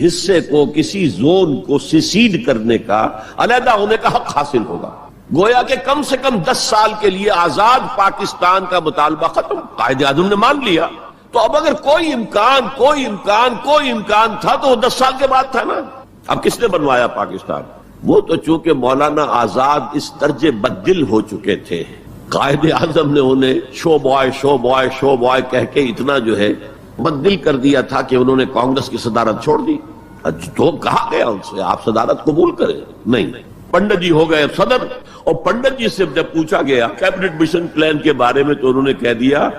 حصے کو، کسی زون کو سیسیڈ کرنے کا، علیحدہ ہونے کا حق حاصل ہوگا۔ گویا کہ کم سے کم 10 سال کے لیے آزاد پاکستان کا مطالبہ ختم، قائد اعظم نے مان لیا۔ تو اب اگر کوئی امکان تھا تو وہ 10 سال کے بعد تھا نا۔ اب کس نے بنوایا پاکستان؟ وہ تو چونکہ مولانا آزاد اس درج بددل ہو چکے تھے، قائد اعظم نے انہیں شو بوائے کہہ کے اتنا جو ہے بددل کر دیا تھا کہ انہوں نے کانگریس کی صدارت چھوڑ دی۔ تو کہا گیا ان سے آپ صدارت قبول کریں، نہیں، پنڈت جی ہو گئے صدر۔ اور پنڈت جی سے جب پوچھا گیا کیبنٹ مشن پلان کے بارے میں تو انہوں نے کہہ دیا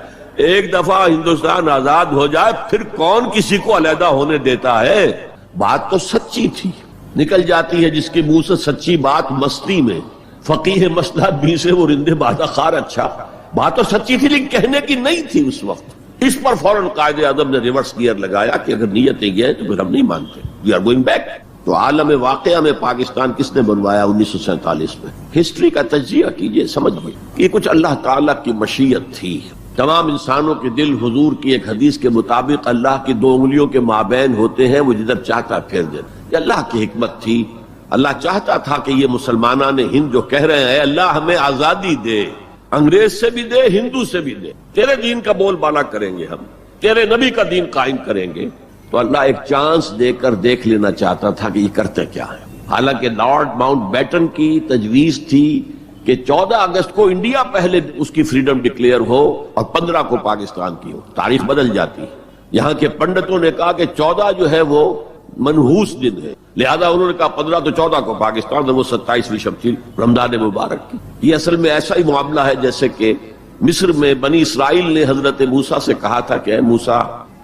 ایک دفعہ ہندوستان آزاد ہو جائے پھر کون کسی کو علیحدہ ہونے دیتا ہے۔ بات تو سچی تھی، نکل جاتی ہے جس کے منہ سے سچی بات مستی میں، فقیہ مسئلہ بھی سے وہ رندے بادہ خار۔ اچھا بات تو سچی تھی لیکن کہنے کی نہیں تھی اس وقت۔ اس پر فوراً قائد اعظم نے ریورس گیئر لگایا کہ اگر نیتیں یہ تو پھر ہم نہیں مانتے، وی آر گوئنگ بیک۔ تو عالم واقعہ میں پاکستان کس نے بنوایا 1947 میں؟ ہسٹری کا تجزیہ کیجئے، سمجھئے یہ کچھ اللہ تعالیٰ کی مشیت تھی۔ تمام انسانوں کے دل حضور کی ایک حدیث کے مطابق اللہ کی 2 انگلیوں کے مابین ہوتے ہیں، وہ جدھر چاہتا پھیر دیتا۔ یہ اللہ کی حکمت تھی۔ اللہ چاہتا تھا کہ یہ مسلمانان ہند جو کہہ رہے ہیں اللہ ہمیں آزادی دے، انگریز سے بھی دے، ہندو سے بھی دے، تیرے دین کا بول بالا کریں گے ہم، تیرے نبی کا دین قائم کریں گے. تو اللہ ایک چانس دے کر دیکھ لینا چاہتا تھا کہ یہ کرتے کیا ہے. حالانکہ لارڈ ماؤنٹ بیٹن کی تجویز تھی کہ 14 اگست کو انڈیا پہلے اس کی فریڈم ڈکلیئر ہو اور 15 کو پاکستان کی ہو. تاریخ بدل جاتی. یہاں کے پنڈتوں نے کہا کہ 14 جو ہے وہ منحوس دن ہے، لہذا انہوں نے کہا 15 تو 14 کو پاکستان اور وہ 27ویں شب تھی رمضان مبارک کی. یہ اصل میں ایسا ہی معاملہ ہے جیسے کہ مصر میں بنی اسرائیل نے حضرت موسیٰ سے کہا تھا کہ اے موسیٰ،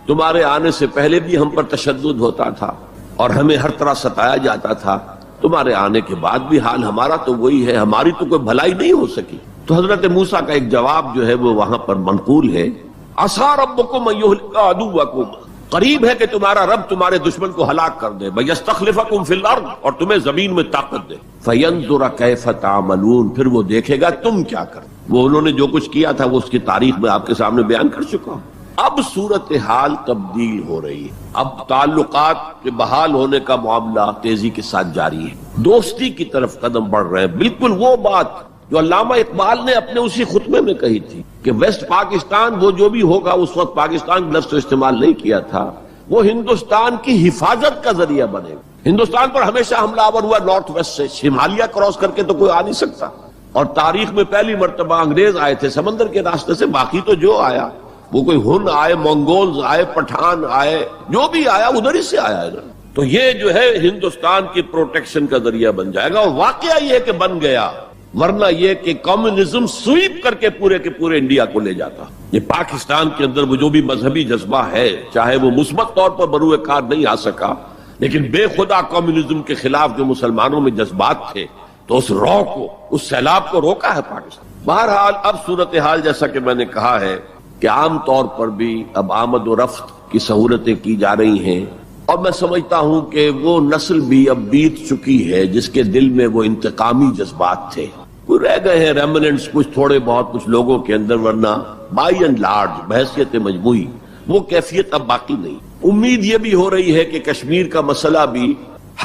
تمہارے آنے سے پہلے بھی ہم پر تشدد ہوتا تھا اور ہمیں ہر طرح ستایا جاتا تھا، تمہارے آنے کے بعد بھی حال ہمارا تو وہی ہے، ہماری تو کوئی بھلائی نہیں ہو سکی. تو حضرت موسیٰ کا ایک جواب جو ہے وہ وہاں پر منقول ہے، عَصَىٰ رَبُّكُمْ أَن يُهْلِكَ عَدُوَّكُمْ، قریب ہے کہ تمہارا رب تمہارے دشمن کو ہلاک کر دے، وَيَسْتَخْلِفَكُمْ فِي الْأَرْضِ، اور تمہیں زمین میں طاقت دے، فَيَنْظُرَ كَيْفَ تَعْمَلُونَ، پھر وہ دیکھے گا تم کیا کرتے. وہ انہوں نے جو کچھ کیا تھا وہ اس کی تاریخ میں آپ کے سامنے بیان کر چکا ہوں. اب صورتحال تبدیل ہو رہی ہے. اب تعلقات کے بحال ہونے کا معاملہ تیزی کے ساتھ جاری ہے، دوستی کی طرف قدم بڑھ رہے ہیں. بالکل وہ بات جو علامہ اقبال نے اپنے اسی خطبے میں کہی تھی کہ ویسٹ پاکستان وہ جو بھی ہوگا، اس وقت پاکستان لفظ استعمال نہیں کیا تھا، وہ ہندوستان کی حفاظت کا ذریعہ بنے گا. ہندوستان پر ہمیشہ حملہ آور ہوا نارتھ ویسٹ سے، ہمالیہ کراس کر کے تو کوئی آ نہیں سکتا. اور تاریخ میں پہلی مرتبہ انگریز آئے تھے سمندر کے راستے سے، باقی تو جو آیا وہ کوئی ہن آئے، منگولز آئے، پٹھان آئے، جو بھی آیا ادھر ہی سے آیا ہے. تو یہ جو ہے ہندوستان کی پروٹیکشن کا ذریعہ بن جائے گا. اور واقعہ یہ کہ بن گیا، ورنہ یہ کہ کمیونزم سویپ کر کے پورے انڈیا کو لے جاتا. یہ پاکستان کے اندر وہ جو بھی مذہبی جذبہ ہے، چاہے وہ مثبت طور پر بروئے کار نہیں آ سکا، لیکن بے خدا کمیونزم کے خلاف جو مسلمانوں میں جذبات تھے، تو اس رو کو، اس سیلاب کو روکا ہے پاکستان. بہرحال اب صورتحال جیسا کہ میں نے کہا ہے کہ عام طور پر بھی اب آمد و رفت کی سہولتیں کی جا رہی ہیں، اور میں سمجھتا ہوں کہ وہ نسل بھی اب بیت چکی ہے جس کے دل میں وہ انتقامی جذبات تھے. کوئی رہ گئے ہیں ریمننٹس کچھ تھوڑے بہت کچھ لوگوں کے اندر، ورنہ بائی اینڈ لارج بحیثیت مجموعی وہ کیفیت اب باقی نہیں. امید یہ بھی ہو رہی ہے کہ کشمیر کا مسئلہ بھی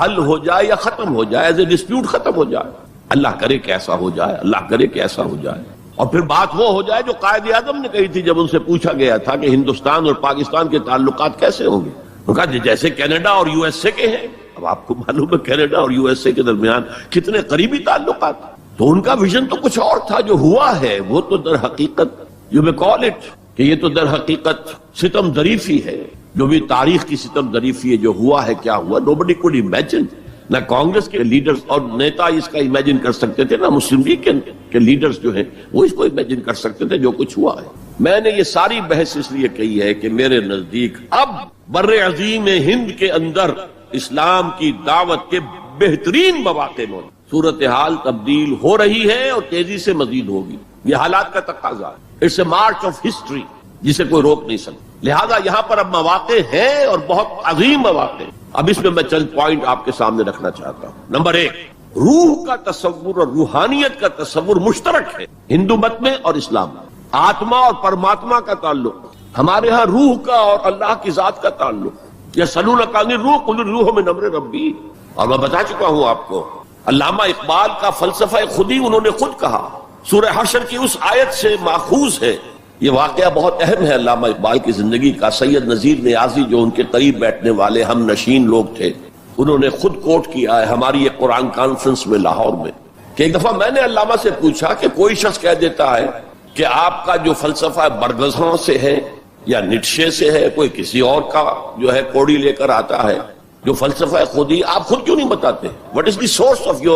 حل ہو جائے یا ختم ہو جائے، ایز اے ڈسپیوٹ ختم ہو جائے. اللہ کرے کہ ایسا ہو جائے، اللہ کرے کہ ایسا ہو جائے. اور پھر بات وہ ہو جائے جو قائد اعظم نے کہی تھی جب ان سے پوچھا گیا تھا کہ ہندوستان اور پاکستان کے تعلقات کیسے ہوں گے. انہوں نے کہا جیسے کینیڈا اور یو ایس اے کے ہیں. اب آپ کو معلوم ہے کینیڈا اور یو ایس اے کے درمیان کتنے قریبی تعلقات. تو ان کا ویژن تو کچھ اور تھا، جو ہوا ہے وہ تو در حقیقت یو میں کال اٹ کہ یہ تو در حقیقت ستم ظریفی ہے. جو بھی تاریخ کی ستم ظریفی ہے، جو ہوا ہے کیا ہوا. nobody could imagine. نہ کانگریس کے لیڈرز اور نیتا اس کا امیجن کر سکتے تھے، نہ مسلم لیگ کے لیڈرز جو ہیں وہ اس کو امیجن کر سکتے تھے جو کچھ ہوا ہے. میں نے یہ ساری بحث اس لیے کہی ہے کہ میرے نزدیک اب بر عظیم ہند کے اندر اسلام کی دعوت کے بہترین مواقع موجود. صورتحال تبدیل ہو رہی ہے اور تیزی سے مزید ہوگی. یہ حالات کا تقاضا ہے. It's a march of history جسے کوئی روک نہیں سکتا. لہذا یہاں پر اب مواقع ہیں اور بہت عظیم مواقع. اب اس میں میں چند پوائنٹ آپ کے سامنے رکھنا چاہتا ہوں. نمبر 1، روح کا تصور اور روحانیت کا تصور مشترک ہے ہندو مت میں اور اسلام میں. آتما اور پرماتما کا تعلق، ہمارے ہاں روح کا اور اللہ کی ذات کا تعلق. یسألونک عن الروح قل الروح من امر ربی. اور میں بتا چکا ہوں آپ کو، علامہ اقبال کا فلسفہ خودی انہوں نے خود کہا، سورہ حشر کی اس آیت سے ماخوذ ہے. یہ واقعہ بہت اہم ہے علامہ اقبال کی زندگی کا. سید نذیر نیازی جو ان کے قریب بیٹھنے والے ہم نشین لوگ تھے، انہوں نے خود کوٹ کیا ہے ہماری ایک قرآن کانفرنس میں لاہور میں، کہ ایک دفعہ میں نے علامہ سے پوچھا کہ کوئی شخص کہہ دیتا ہے کہ آپ کا جو فلسفہ برگزاں سے ہے یا نیٹشے سے ہے، کوئی کسی اور کا جو ہے کوڑی لے کر آتا ہے، جو فلسفہ خودی آپ خود کیوں نہیں بتاتے؟ What is the source of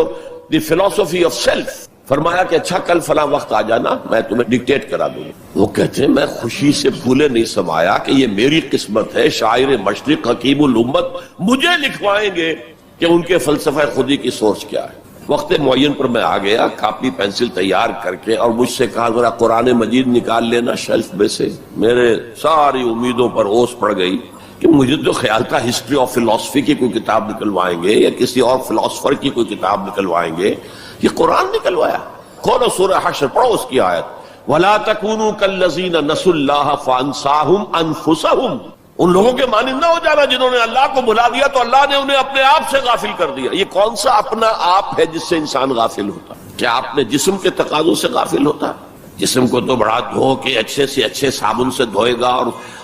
the philosophy of self؟ فرمایا کہ اچھا کل فلاں وقت آ جانا، میں تمہیں ڈکٹیٹ کرا دوں گا. وہ کہتے ہیں میں خوشی سے پھولے نہیں سمایا کہ یہ میری قسمت ہے، شاعر مشرق حکیم الامت مجھے لکھوائیں گے کہ ان کے فلسفہ خودی کی سورس کیا ہے. وقت معین پر میں آ گیا کاپی پینسل تیار کر کے، اور مجھ سے کہا ذرا قرآن مجید نکال لینا شیلف میں سے. میرے ساری امیدوں پر اوس پڑ گئی کہ مجھے تو خیال تھا ہسٹری آف فلسفی کی کوئی کتاب نکلوائیں گے یا کسی اور فلسفر کی کوئی کتاب نکلوائیں گے. یہ قرآن نکلوایا. کھولو سورہ حشر، پڑھو اس کی آیت، وَلَا تَكُونُوا كَالَّذِينَ نَسُوا اللَّهَ فَأَنسَاهُمْ أَنفُسَهُمْ. ان لوگوں کے مانند نہ ہو جانا جنہوں نے اللہ کو بھلا دیا تو اللہ نے انہیں اپنے آپ سے غافل کر دیا. یہ کون سا اپنا آپ ہے جس سے انسان غافل ہوتا؟ کیا اپنے جسم کے تقاضوں سے غافل ہوتا؟ جسم کو تو بڑا دھو کے اچھے سے اچھے صابن سے دھوئے گا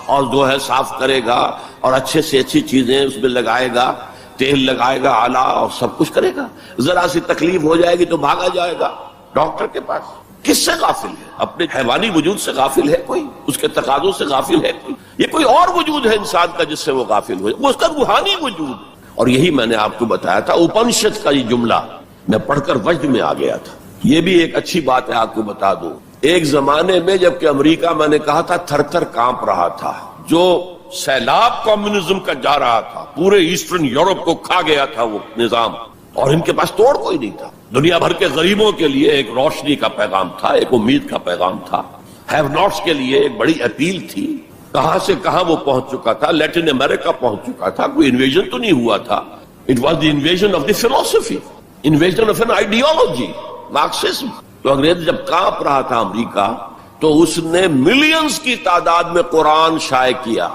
اور جو ہے صاف کرے گا اور اچھے سے اچھی چیزیں اس میں لگائے گا، تیل لگائے گا اعلیٰ اور سب کچھ کرے گا، ذرا سی تکلیف ہو جائے گی تو بھاگا جائے گا ڈاکٹر کے پاس۔ کس سے غافل ہے؟ اپنے حیوانی وجود سے غافل ہے کوئی؟ اس کے تقاضوں سے غافل ہے کوئی؟ یہ کوئی اور وجود ہے انسان کا جس سے وہ غافل ہو، وہ اس کا روحانی وجود۔ اور یہی میں نے آپ کو بتایا تھا، اپنشد کا یہ جملہ میں پڑھ کر وجد میں آ گیا تھا۔ یہ بھی ایک اچھی بات ہے، آپ کو بتا دوں، ایک زمانے میں جبکہ امریکہ میں نے کہا تھا تھر تھر کانپ رہا تھا، جو سیلاب کمیونزم کا جا رہا تھا، پورے ایسٹرن یورپ کو کھا گیا تھا وہ نظام، اور ان کے پاس توڑ کوئی نہیں تھا۔ دنیا بھر کے غریبوں کے لیے ایک روشنی کا پیغام تھا، ایک امید کا پیغام تھا، ہیو ناٹس کے لیے ایک بڑی اپیل تھی۔ کہاں سے کہاں وہ پہنچ چکا تھا، لیٹن امریکہ پہنچ چکا تھا، کوئی انویژن تو نہیں ہوا تھا۔ It was the invasion of the فلسفی، invasion of an ideology, Marxism. تو انگریز جب کانپ رہا تھا امریکہ، تو اس نے ملینز کی تعداد میں قرآن شائع کیا،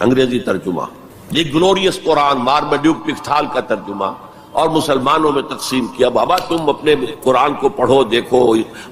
انگریزی ترجمہ، یہ گلوریس قرآن، مارمیڈیوک پکتھال کا ترجمہ، اور مسلمانوں میں تقسیم کیا۔ بابا تم اپنے قرآن کو پڑھو، دیکھو،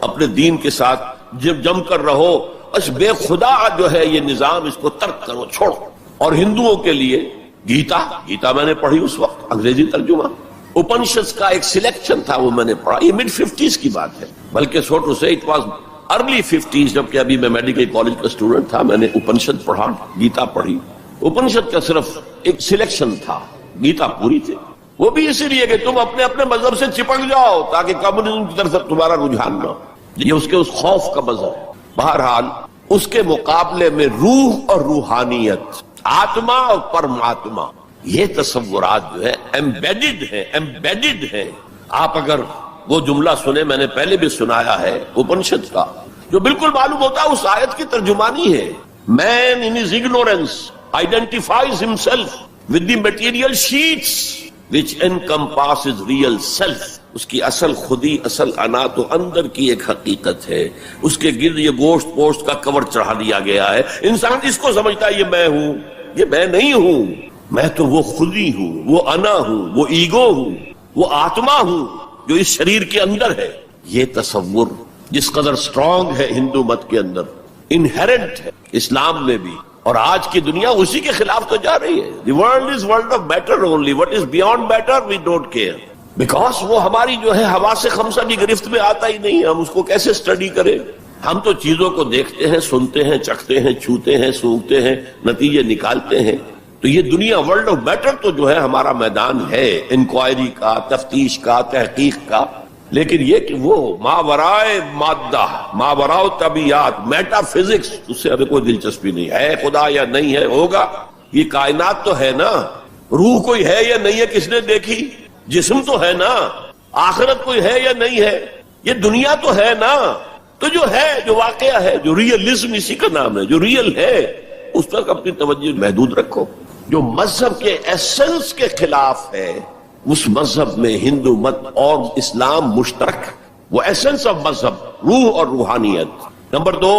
اپنے دین کے ساتھ جم کر رہو، اس بے خدا جو ہے یہ نظام، اس کو ترک کرو، چھوڑو۔ اور ہندوؤں کے لیے گیتا میں نے پڑھی اس وقت، انگریزی ترجمہ۔ اپنشد کا ایک سلیکشن تھا، وہ میں نے پڑھا، یہ مڈ 50s کی بات ہے، بلکہ سوٹو سے اٹ واز ارلی 50s، جبکہ ابھی میں میڈیکل کالج کا اسٹوڈنٹ تھا، میں نے اپنشد پڑھا، گیتا پڑھی۔ اپنشد کا صرف ایک سلیکشن تھا، گیتا پوری تھی۔ وہ بھی اسی لیے کہ تم اپنے اپنے مذہب سے چپک جاؤ تاکہ کمیونزم کی طرف تمہارا رجحان نہ ہو، یہ اس کے اس خوف کا مذہب ہے۔ بہرحال اس کے مقابلے میں روح اور روحانیت، آتما اور پرماتما، یہ تصورات جو ہے ایمبیڈڈ ہیں۔ آپ اگر وہ جملہ سنیں، میں نے پہلے بھی سنایا ہے اپنشد کا، جو بالکل معلوم ہوتا ہے اس آیت کی ترجمانی ہے، man in his ignorance identifies himself with the material sheets which encompasses real self۔ اس کی اصل خودی، اصل انا تو اندر کی ایک حقیقت ہے، اس کے گرد یہ گوشت پوشت کا کور چڑھا دیا گیا ہے۔ انسان اس کو سمجھتا ہے یہ میں ہوں، یہ میں نہیں ہوں، میں تو وہ خودی ہوں، وہ انا ہوں، وہ ایگو ہوں، وہ آتما ہوں جو اس شریر کے اندر ہے۔ یہ تصور جس قدر سٹرونگ ہے ہندو مت کے اندر، انہیرنٹ ہے اسلام میں بھی، اور آج کی دنیا اسی کے خلاف تو جا رہی ہے۔ The world is world of matter only. What is beyond matter we don't care. Because وہ ہماری جو ہے حواس خمسہ کی گرفت میں آتا ہی نہیں، ہم اس کو کیسے اسٹڈی کریں؟ ہم تو چیزوں کو دیکھتے ہیں، سنتے ہیں، چکھتے ہیں، چھوتے ہیں، سونگھتے ہیں، نتیجے نکالتے ہیں۔ تو یہ دنیا ورلڈ آف میٹر تو جو ہے ہمارا میدان ہے انکوائری کا، تفتیش کا، تحقیق کا، لیکن یہ کہ وہ ماورائے مادہ، ماورائے طبیعت، میٹا فزکس، اس سے ہمیں کوئی دلچسپی نہیں ہے، خدا یا نہیں ہے، ہوگا۔ یہ کائنات تو ہے نا، روح کوئی ہے یا نہیں ہے کس نے دیکھی؟ جسم تو ہے نا، آخرت کوئی ہے یا نہیں ہے؟ یہ دنیا تو ہے نا۔ تو جو ہے، جو واقعہ ہے، جو ریئلزم اسی کا نام ہے، جو ریئل ہے، اس تک اپنی توجہ محدود رکھو۔ جو مذہب کے ایسنس کے خلاف ہے، اس مذہب میں ہندو مت اور اسلام مشترک، وہ ایسنس آف مذہب، روح اور روحانیت۔ نمبر 2،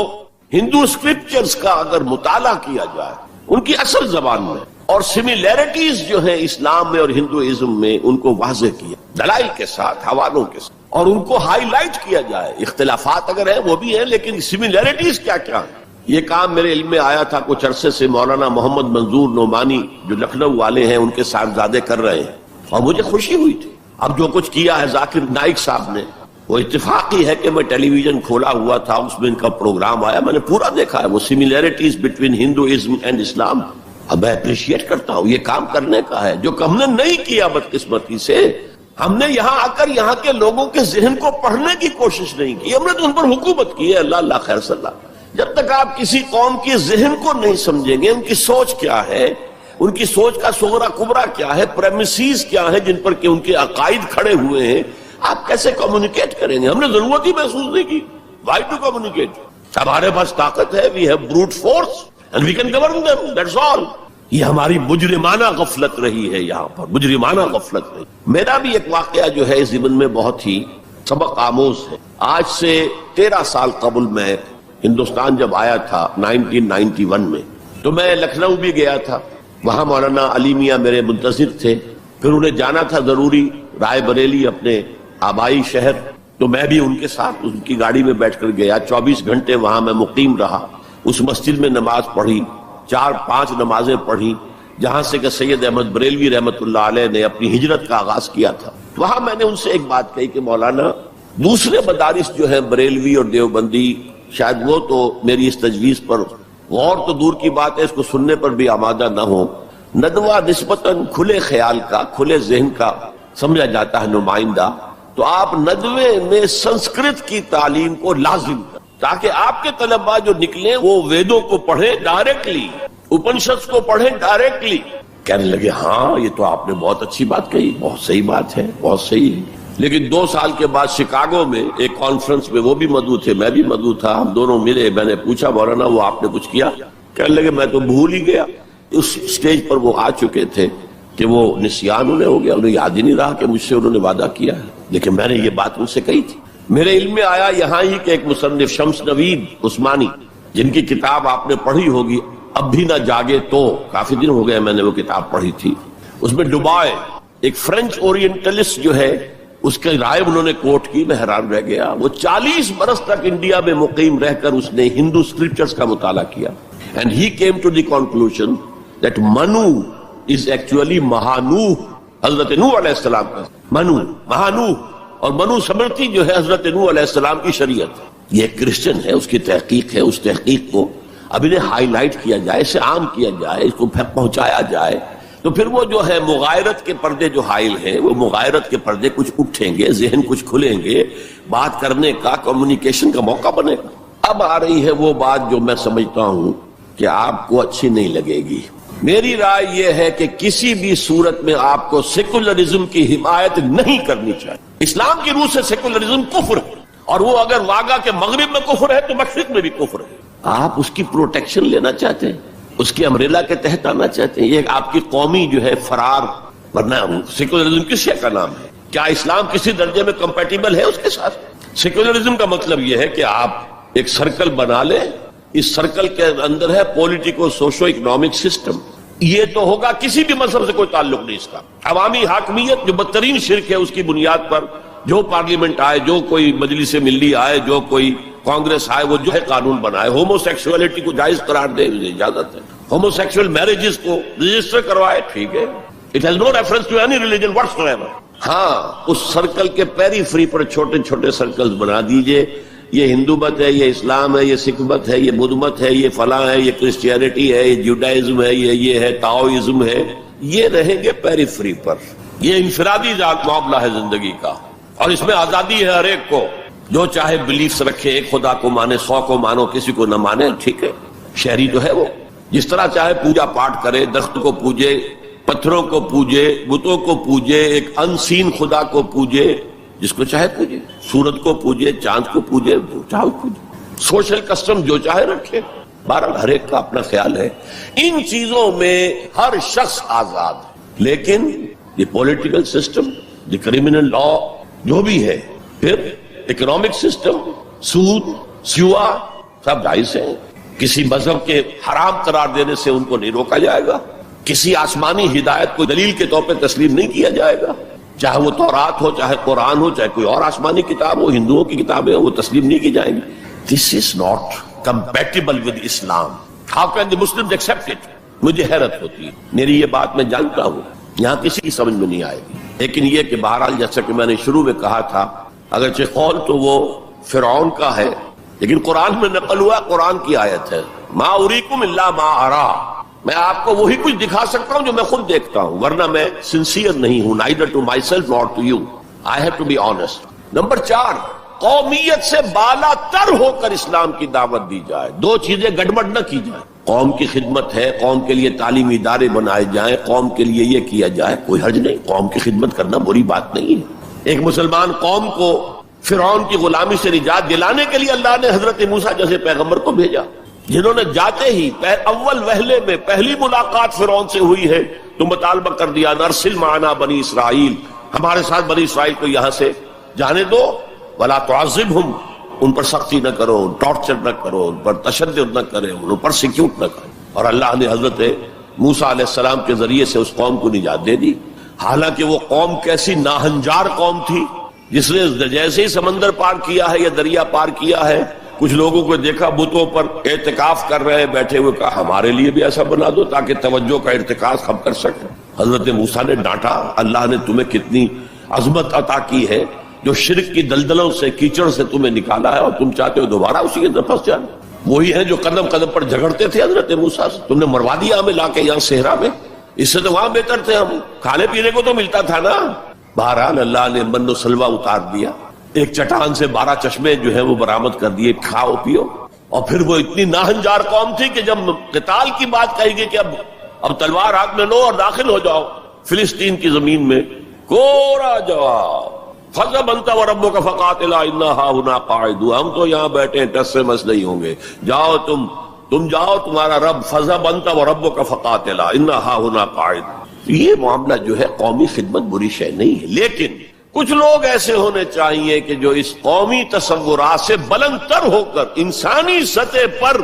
ہندو اسکرپچرز کا اگر مطالعہ کیا جائے ان کی اصل زبان میں، اور سملیرٹیز جو ہیں اسلام میں اور ہندوازم میں، ان کو واضح کیا دلائل کے ساتھ، حوالوں کے ساتھ، اور ان کو ہائی لائٹ کیا جائے۔ اختلافات اگر ہیں وہ بھی ہیں، لیکن سملیرٹیز کیا کیا ہیں۔ یہ کام میرے علم میں آیا تھا کچھ عرصے سے، مولانا محمد منظور نعمانی جو لکھنؤ والے ہیں، ان کے صاحبزادے کر رہے ہیں، اور مجھے خوشی ہوئی تھی۔ اب جو کچھ کیا ہے ذاکر نائک صاحب نے، وہ اتفاقی ہے کہ میں ٹیلی ویژن کھولا ہوا تھا، اس میں ان کا پروگرام آیا، میں نے پورا دیکھا ہے، وہ سملیرٹیز بٹوین ہندوازم اینڈ اسلام۔ اب میں اپریشیٹ کرتا ہوں، یہ کام کرنے کا ہے جو ہم نے نہیں کیا بدقسمتی سے۔ ہم نے یہاں آ کر یہاں کے لوگوں کے ذہن کو پڑھنے کی کوشش نہیں کی، ہم نے تو ان پر حکومت کی ہے۔ اللہ اللہ خیر صلی اللہ۔ جب تک آپ کسی قوم کے ذہن کو نہیں سمجھیں گے، ان کی سوچ کیا ہے، ان کی سوچ کا صغرا کبرا کیا ہے، پریمیسز کیا ہے جن پر کہ ان کے عقائد کھڑے ہوئے ہیں، آپ کیسے کمیونیکیٹ کریں گے؟ ہم نے ضرورت ہی محسوس نہیں کی۔ Why to communicate? ہمارے پاس طاقت ہے، we have brute force and we can govern them, that's all. یہ ہماری مجرمانہ غفلت رہی ہے، یہاں پر مجرمانہ غفلت رہی۔ میرا بھی ایک واقعہ جو ہے اس ضمن میں بہت ہی سبق آموز ہے۔ آج سے 13 سال قبل میں ہندوستان جب آیا تھا 1991 میں، تو میں لکھنؤ بھی گیا تھا، وہاں مولانا علی میاں میرے منتظر تھے، پھر انہیں جانا تھا ضروری رائے بریلی اپنے آبائی شہر، تو میں بھی ان کے ساتھ ان کی گاڑی میں بیٹھ کر گیا۔ 24 گھنٹے وہاں میں مقیم رہا، اس مسجد میں نماز پڑھی، 4-5 نمازیں پڑھی جہاں سے کہ سید احمد بریلوی رحمت اللہ علیہ نے اپنی ہجرت کا آغاز کیا تھا. وہاں میں نے ان سے ایک بات کہی کہ مولانا دوسرے مدارس جو ہیں بریلوی اور دیوبندی شاید وہ تو میری اس تجویز پر غور تو دور کی بات ہے، اس کو سننے پر بھی آمادہ نہ ہو. ندوہ نسبتاً کھلے خیال کا، کھلے ذہن کا سمجھا جاتا ہے نمائندہ، تو آپ ندوے میں سنسکرت کی تعلیم کو لازم کریں تاکہ آپ کے طلباء جو نکلیں وہ ویدوں کو پڑھیں ڈائریکٹلی، اپنشد کو پڑھیں ڈائریکٹلی. کہنے لگے ہاں یہ تو آپ نے بہت اچھی بات کہی، بہت صحیح بات ہے، بہت صحیح ہے. لیکن 2 سال کے بعد شکاگو میں ایک کانفرنس میں وہ بھی مدعو تھے، میں بھی مدعو تھا، ہم دونوں ملے. میں نے پوچھا مولانا وہ آپ نے کچھ کیا؟ کہنے لگے میں تو بھول ہی گیا. اس سٹیج پر وہ آ چکے تھے کہ وہ نسیان انہیں ہو گیا، انہیں یاد ہی نہیں رہا کہ مجھ سے انہوں نے وعدہ کیا ہے. لیکن میں نے یہ بات ان سے کہی تھی. میرے علم میں آیا یہاں ہی کہ ایک مصنف شمس نوید عثمانی، جن کی کتاب آپ نے پڑھی ہوگی اب بھی نہ جاگے تو، کافی دن ہو گئے میں نے وہ کتاب پڑھی تھی. اس میں ڈوبائے ایک فرینچ اورینٹلسٹ جو ہے اس کے رائے انہوں نے کوٹ کی، میں حیران رہ گیا. وہ 40 برس تک انڈیا میں مقیم رہ کر اس نے ہندو اسکرپچرز کا مطالعہ کیا. And he came to the conclusion that Manu is actually مہانوح، حضرت نوح علیہ السلام کا منو، مہانوح، اور منو سمرتی جو ہے حضرت نوح علیہ السلام کی شریعت. یہ ایک کرسچن ہے، اس کی تحقیق ہے، اس تحقیق کو اب انہیں ہائی لائٹ کیا جائے، اسے عام کیا جائے، اس کو پہنچایا جائے، تو پھر وہ جو ہے مغایرت کے پردے جو حائل ہیں وہ مغایرت کے پردے کچھ اٹھیں گے، ذہن کچھ کھلیں گے، بات کرنے کا، کمیونیکیشن کا موقع بنے گا. اب آ رہی ہے وہ بات جو میں سمجھتا ہوں کہ آپ کو اچھی نہیں لگے گی. میری رائے یہ ہے کہ کسی بھی صورت میں آپ کو سیکولرزم کی حمایت نہیں کرنی چاہیے. اسلام کی روح سے سیکولرزم کفر ہے، اور وہ اگر واگا کے مغرب میں کفر ہے تو مشرق میں بھی کفر ہے. آپ اس کی پروٹیکشن لینا چاہتے ہیں، اس کی امبریلا کے تحت آنا چاہتے ہیں. یہ آپ کی قومی جو ہے فرار، ورنہ سیکولرزم کس شے کا نام ہے؟ کیا اسلام کسی درجے میں کمپیٹیبل ہے اس کے ساتھ؟ سیکولرزم کا مطلب یہ ہے کہ آپ ایک سرکل بنا لیں، اس سرکل کے اندر ہے پولیٹیکو سوشو اکنامک سسٹم. یہ تو ہوگا، کسی بھی مذہب سے کوئی تعلق نہیں اس کا. عوامی حاکمیت جو بدترین شرک ہے، اس کی بنیاد پر جو پارلیمنٹ آئے، جو کوئی مجلس ملی آئے، جو کوئی کانگریس آئے، وہ جو ہے قانون بنائے. ہومو سیکسولیٹی کو جائز قرار دے، اجازت ہے. ہومو سیکسول میرجز کو رجسٹر کروائے، ٹھیک ہے. It has no reference to any religion whatsoever. ہاں اس سرکل کے پیری فری پر چھوٹے چھوٹے سرکلز بنا دیجئے. یہ ہندو مت ہے، یہ اسلام ہے، یہ سکھ مت ہے، یہ بدھ مت ہے، یہ فلاں ہے، یہ کرسچینٹی ہے، یہ جوڈائزم ہے، یہ ہے تاؤزم ہے. یہ رہیں گے پیری فری پر. یہ انفرادی معاملہ ہے زندگی کا، اور اس میں آزادی ہے ہر ایک کو. جو چاہے بلیفز رکھے، ایک خدا کو مانے، 100 کو مانو، کسی کو نہ مانے، ٹھیک ہے. شہری جو ہے وہ جس طرح چاہے پوجا پاٹ کرے، درخت کو پوجے، پتھروں کو پوجے، بتوں کو پوجے، ایک انسین خدا کو پوجے، جس کو چاہے پوجے، سورج کو پوجے، چاند کو پوجے، جو چاہے پوجے. سوشل کسٹم جو چاہے رکھے. بہرحال ہر ایک کا اپنا خیال ہے. ان چیزوں میں ہر شخص آزاد ہے، لیکن یہ پولیٹیکل سسٹم، یہ کرمنل لا جو بھی ہے، پھر اکنامک سسٹم، سود، سیوا، سب جائز ہیں. کسی مذہب کے حرام قرار دینے سے ان کو نہیں روکا جائے گا. کسی آسمانی ہدایت کو دلیل کے طور پہ تسلیم نہیں کیا جائے گا. چاہے وہ تورات ہو، چاہے قرآن ہو، چاہے کوئی اور آسمانی کتاب ہو، ہندوؤں کی کتابیں ہو، وہ تسلیم نہیں کی جائیں گی. This is not compatible with Islam. How can the Muslims accept it? مجھے حیرت ہوتی ہے. میری یہ بات میں جانتا ہوں یہاں کسی کی سمجھ میں نہیں آئے گی، لیکن یہ کہ بہرحال جیسا کہ میں نے شروع میں کہا تھا، اگرچہ قول تو وہ فرعون کا ہے، لیکن قرآن میں نقل ہوا، قرآن کی آیت ہے، ما اریکم الا ما ارا. میں آپ کو وہی کچھ دکھا سکتا ہوں جو میں خود دیکھتا ہوں، ورنہ میں سنسیئر نہیں ہوں، neither to myself nor to you. I have to be honest. Number 4، قومیت سے بالا تر ہو کر اسلام کی دعوت دی جائے. 2 چیزیں گڑبڑ نہ کی جائیں. قوم کی خدمت ہے، قوم کے لیے تعلیمی ادارے بنائے جائیں، قوم کے لیے یہ کیا جائے، کوئی حرج نہیں. قوم کی خدمت کرنا بری بات نہیں ہے. ایک مسلمان قوم کو فرعون کی غلامی سے نجات دلانے کے لیے اللہ نے حضرت موسیٰ جیسے پیغمبر کو بھیجا، جنہوں نے جاتے ہی اول وہلے میں پہلی ملاقات فرعون سے ہوئی ہے تو مطالبہ کر دیا، نرسل معنا بنی اسرائیل، ہمارے ساتھ بنی اسرائیل کو یہاں سے جانے دو، ولا تعذبہم، ان پر سختی نہ کرو، ٹارچر نہ کرو، ان پر تشدد نہ کرے، ان پر سیکیوٹ نہ کرو. اور اللہ نے حضرت موسیٰ علیہ السلام کے ذریعے سے اس قوم کو نجات دے دی. حالانکہ وہ قوم کیسی ناہنجار قوم تھی، جس نے جیسے ہی سمندر پار کیا ہے یا دریا پار کیا ہے کچھ لوگوں کو دیکھا بتوں پر اعتکاف کر رہے بیٹھے ہوئے، کہا ہمارے لیے بھی ایسا بنا دو تاکہ توجہ کا ارتکاز ہم کر سکیں۔ حضرت موسیٰ نے ڈانٹا، اللہ نے تمہیں کتنی عظمت عطا کی ہے، جو شرک کی دلدلوں سے، کیچڑ سے تمہیں نکالا ہے، اور تم چاہتے ہو دوبارہ اسی کے اندر پھنس جانا۔ وہی ہیں جو قدم قدم پر جھگڑتے تھے حضرت موسیٰ سے، تم نے مروا دیا ہمیں لا کے یہاں صحرا میں، اس سے تو وہاں بہتر تھے، ہم کھانے پینے کو تو ملتا تھا نا۔ بہرحال اللہ نے من و سلوہ اتار دیا، ایک چٹان سے 12 چشمے جو ہیں وہ برآمد کر دیے، کھاؤ پیو۔ اور پھر وہ اتنی ناہنجار قوم تھی کہ جب قتال کی بات کہی گئی کہ اب تلوار ہاتھ میں لو اور داخل ہو جاؤ فلسطین کی زمین میں، کورا جواب، فَاذْهَبْ أَنْتَ وَرَبُّكَ فَقَاتِلَا إِنَّا هَاهُنَا قَاعِدُونَ، ہم تو یہاں بیٹھے ہیں، ٹس سے مس نہیں ہوں گے، جاؤ تم جاؤ، تمہارا رب، فَاذْهَبْ أَنْتَ وَرَبُّكَ فَقَاتِلَا إِنَّا هَاهُنَا قَاعِدُونَ۔ یہ معاملہ جو ہے قومی خدمت بری شے نہیں ہے، لیکن کچھ لوگ ایسے ہونے چاہیے کہ جو اس قومی تصورات سے بلند تر ہو کر انسانی سطح پر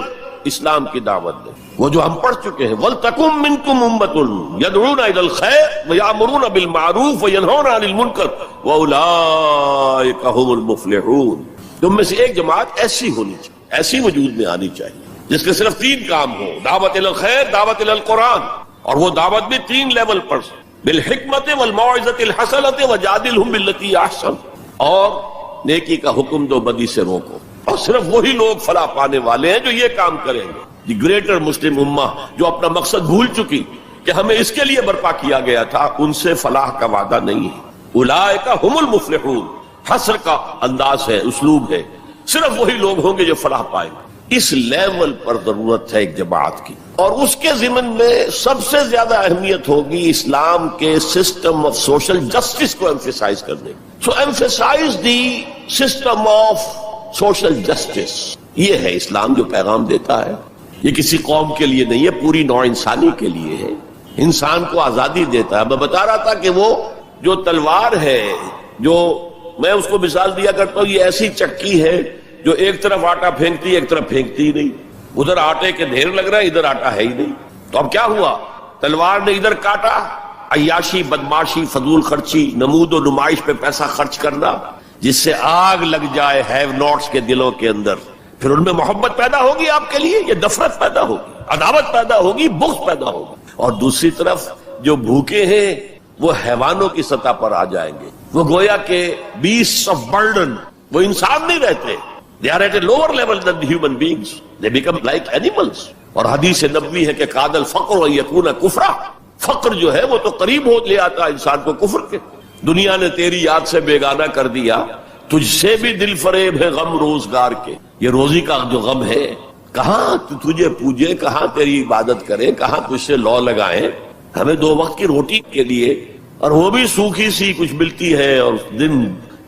اسلام کی دعوت دیں، وہ جو ہم پڑھ چکے ہیں، وَلْتَكُن مِّنكُمْ أُمَّةٌ يَدْعُونَ إِلَى الْخَيْرِ وَيَأْمُرُونَ بِالْمَعْرُوفِ وَيَنْهَوْنَ عَنِ الْمُنكَرِ وَأُولَٰئِكَ هُمُ الْمُفْلِحُونَ۔ تم میں سے ایک جماعت ایسی ہونی چاہیے، ایسی وجود میں آنی چاہیے جس کے صرف 3 کام ہو، دعوت الی الخیر، دعوت الی القرآن، اور وہ دعوت بھی 3 لیول پر، بالحکمت والموعظۃ الحسنۃ وجادلھم باللتی احسن، اور نیکی کا حکم دو، بدی سے روکو۔ اور صرف وہی لوگ فلاح پانے والے ہیں جو یہ کام کریں گے۔ دی گریٹر مسلم امہ جو اپنا مقصد بھول چکی کہ ہمیں اس کے لیے برپا کیا گیا تھا، ان سے فلاح کا وعدہ نہیں ہے۔ اولئک ھم المفلحون، حصر کا انداز ہے، اسلوب ہے، صرف وہی لوگ ہوں گے جو فلاح پائیں گے۔ اس لیول پر ضرورت ہے ایک جماعت کی، اور اس کے ضمن میں سب سے زیادہ اہمیت ہوگی اسلام کے سسٹم آف سوشل جسٹس کو ایمفیسائز کرنے کی۔ So emphasize the system of social justice, یہ ہے اسلام جو پیغام دیتا ہے۔ یہ کسی قوم کے لیے نہیں ہے، پوری نوع انسانی کے لیے ہے، انسان کو آزادی دیتا ہے۔ میں بتا رہا تھا کہ وہ جو تلوار ہے، جو میں اس کو مثال دیا کرتا ہوں، یہ ایسی چکی ہے جو ایک طرف آٹا پھینکتی ہے، ایک طرف پھینکتی ہی نہیں، ادھر آٹے کے ڈھیر لگ رہا ہے، ادھر آٹا ہے ہی نہیں۔ تو اب کیا ہوا؟ تلوار نے ادھر کاٹا، عیاشی، بدماشی، فضول خرچی، نمود و نمائش پہ پیسہ خرچ کرنا، جس سے آگ لگ جائے ہیو ناٹس کے دلوں کے اندر، پھر ان میں محبت پیدا ہوگی آپ کے لیے، یہ نفرت پیدا ہوگی، عداوت پیدا ہوگی، بغض پیدا ہوگی۔ اور دوسری طرف جو بھوکے ہیں وہ حیوانوں کی سطح پر آ جائیں گے، وہ گویا کہ beasts of burden، وہ انسان نہیں رہتے، they are at a lower level than the human beings, they become like animals۔ اور حدیث نبوی ہے کہ قاد الفقر ان یکون کفرا، فقر جو ہے وہ تو قریب ہو لے آتا ہے انسان کو کفر کے۔ دنیا نے تیری یاد سے بیگانہ کر دیا، تجھ سے بھی دل فریب ہے غم روزگار کے، یہ روزی کا جو غم ہے، کہاں تجھے پوجے، کہاں تیری عبادت کرے، کہاں تجھ سے لو لگائیں۔ ہمیں 2 وقت کی روٹی کے لیے، اور وہ بھی سوکھی سی کچھ ملتی ہے، اور دن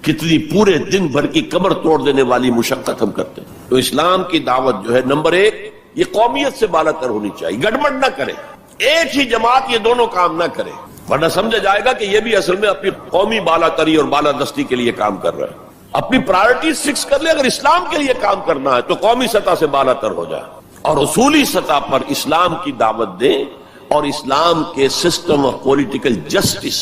کتنی پورے دن بھر کی کمر توڑ دینے والی مشقت ہم کرتے ہیں۔ تو اسلام کی دعوت جو ہے، نمبر 1 یہ قومیت سے بالا تر ہونی چاہیے، گڑبڑ نہ کرے، ایک ہی جماعت یہ دونوں کام نہ کرے، ورنہ سمجھا جائے گا کہ یہ بھی اصل میں اپنی قومی بالا تری اور بالا دستی کے لیے کام کر رہا ہے۔ اپنی پرائرٹیز فکس کر لے، اگر اسلام کے لیے کام کرنا ہے تو قومی سطح سے بالا تر ہو جائے، اور اصولی سطح پر اسلام کی دعوت دیں، اور اسلام کے system of political justice,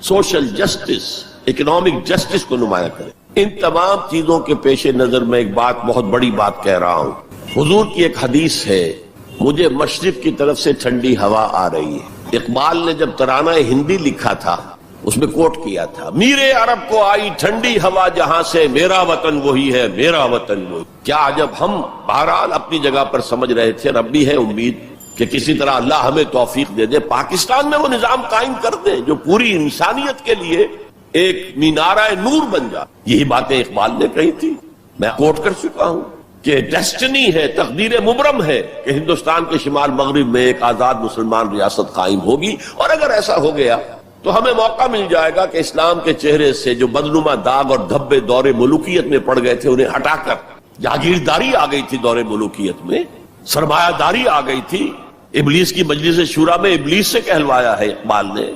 social justice, economic justice کو نمایاں کریں۔ ان تمام چیزوں کے پیش نظر میں ایک بات، بہت بڑی بات کہہ رہا ہوں۔ حضور کی ایک حدیث ہے، مجھے مشرق کی طرف سے ٹھنڈی ہوا آ رہی ہے۔ اقبال نے جب ترانہ ہندی لکھا تھا اس میں کوٹ کیا تھا، میرے عرب کو آئی ٹھنڈی ہوا جہاں سے، میرا وطن وہی ہے، میرا وطن وہی۔ کیا جب ہم بہرحال اپنی جگہ پر سمجھ رہے تھے، رب بھی ہے امید کہ کسی طرح اللہ ہمیں توفیق دے دے، پاکستان میں وہ نظام قائم کر دے جو پوری انسانیت کے لیے ایک مینارہ نور بن جائے۔ یہی باتیں اقبال نے کہی تھی، میں کوٹ کر چکا ہوں کہ ڈیسٹنی ہے، تقدیر مبرم ہے کہ ہندوستان کے شمال مغرب میں ایک آزاد مسلمان ریاست قائم ہوگی، اور اگر ایسا ہو گیا تو ہمیں موقع مل جائے گا کہ اسلام کے چہرے سے جو بدنما داغ اور دھبے دور ملوکیت میں پڑ گئے تھے انہیں ہٹا کر جاگیرداری آ گئی تھی، دور ملوکیت میں سرمایہ داری آ گئی تھی۔ ابلیس کی مجلس شورا میں ابلیس سے کہلوایا ہے اقبال نے،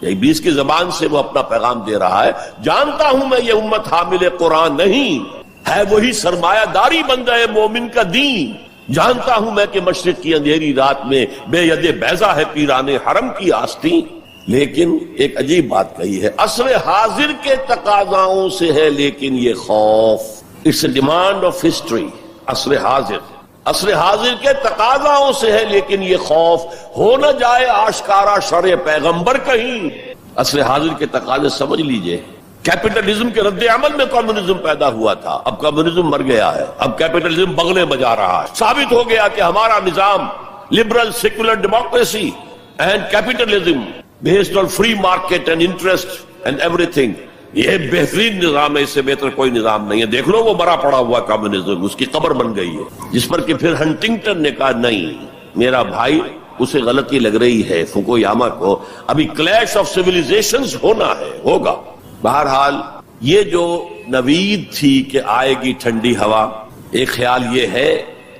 ابلیس کی زبان سے وہ اپنا پیغام دے رہا ہے، جانتا ہوں میں یہ امت حامل قرآن نہیں ہے، وہی سرمایہ داری بندہ مومن کا دین، جانتا ہوں میں کہ مشرق کی اندھیری رات میں بے ید بیضا ہے پیران حرم کی آستین۔ لیکن ایک عجیب بات کہی ہے، عصر حاضر کے تقاضاؤں سے ہے لیکن یہ خوف، it's a demand of history, عصر حاضر کے تقاضاؤں سے ہے، لیکن یہ خوف ہو نہ جائے آشکارا شرع پیغمبر کہیں۔ عصر حاضر کے تقاضے سمجھ لیجئے، کیپٹلزم کے رد عمل میں کمیونزم پیدا ہوا تھا، اب کمیونزم مر گیا ہے، اب کیپٹلزم بغلیں بجا رہا ہے۔ ثابت ہو گیا کہ ہمارا نظام liberal secular democracy and capitalism based on free market and interest and every thing, یہ بہترین نظام ہے، اس سے بہتر کوئی نظام نہیں ہے۔ دیکھ لو وہ مرا پڑا ہوا کمیونزم، اس کی قبر بن گئی ہے، جس پر کہ پھر ہنٹنگٹن نے کہا نہیں میرا بھائی اسے غلطی لگ رہی ہے فوکویاما کو، ابھی کلیش آف سیویلائزیشنز ہونا ہے، ہوگا۔ بہرحال یہ جو نوید تھی کہ آئے گی ٹھنڈی ہوا، ایک خیال یہ ہے،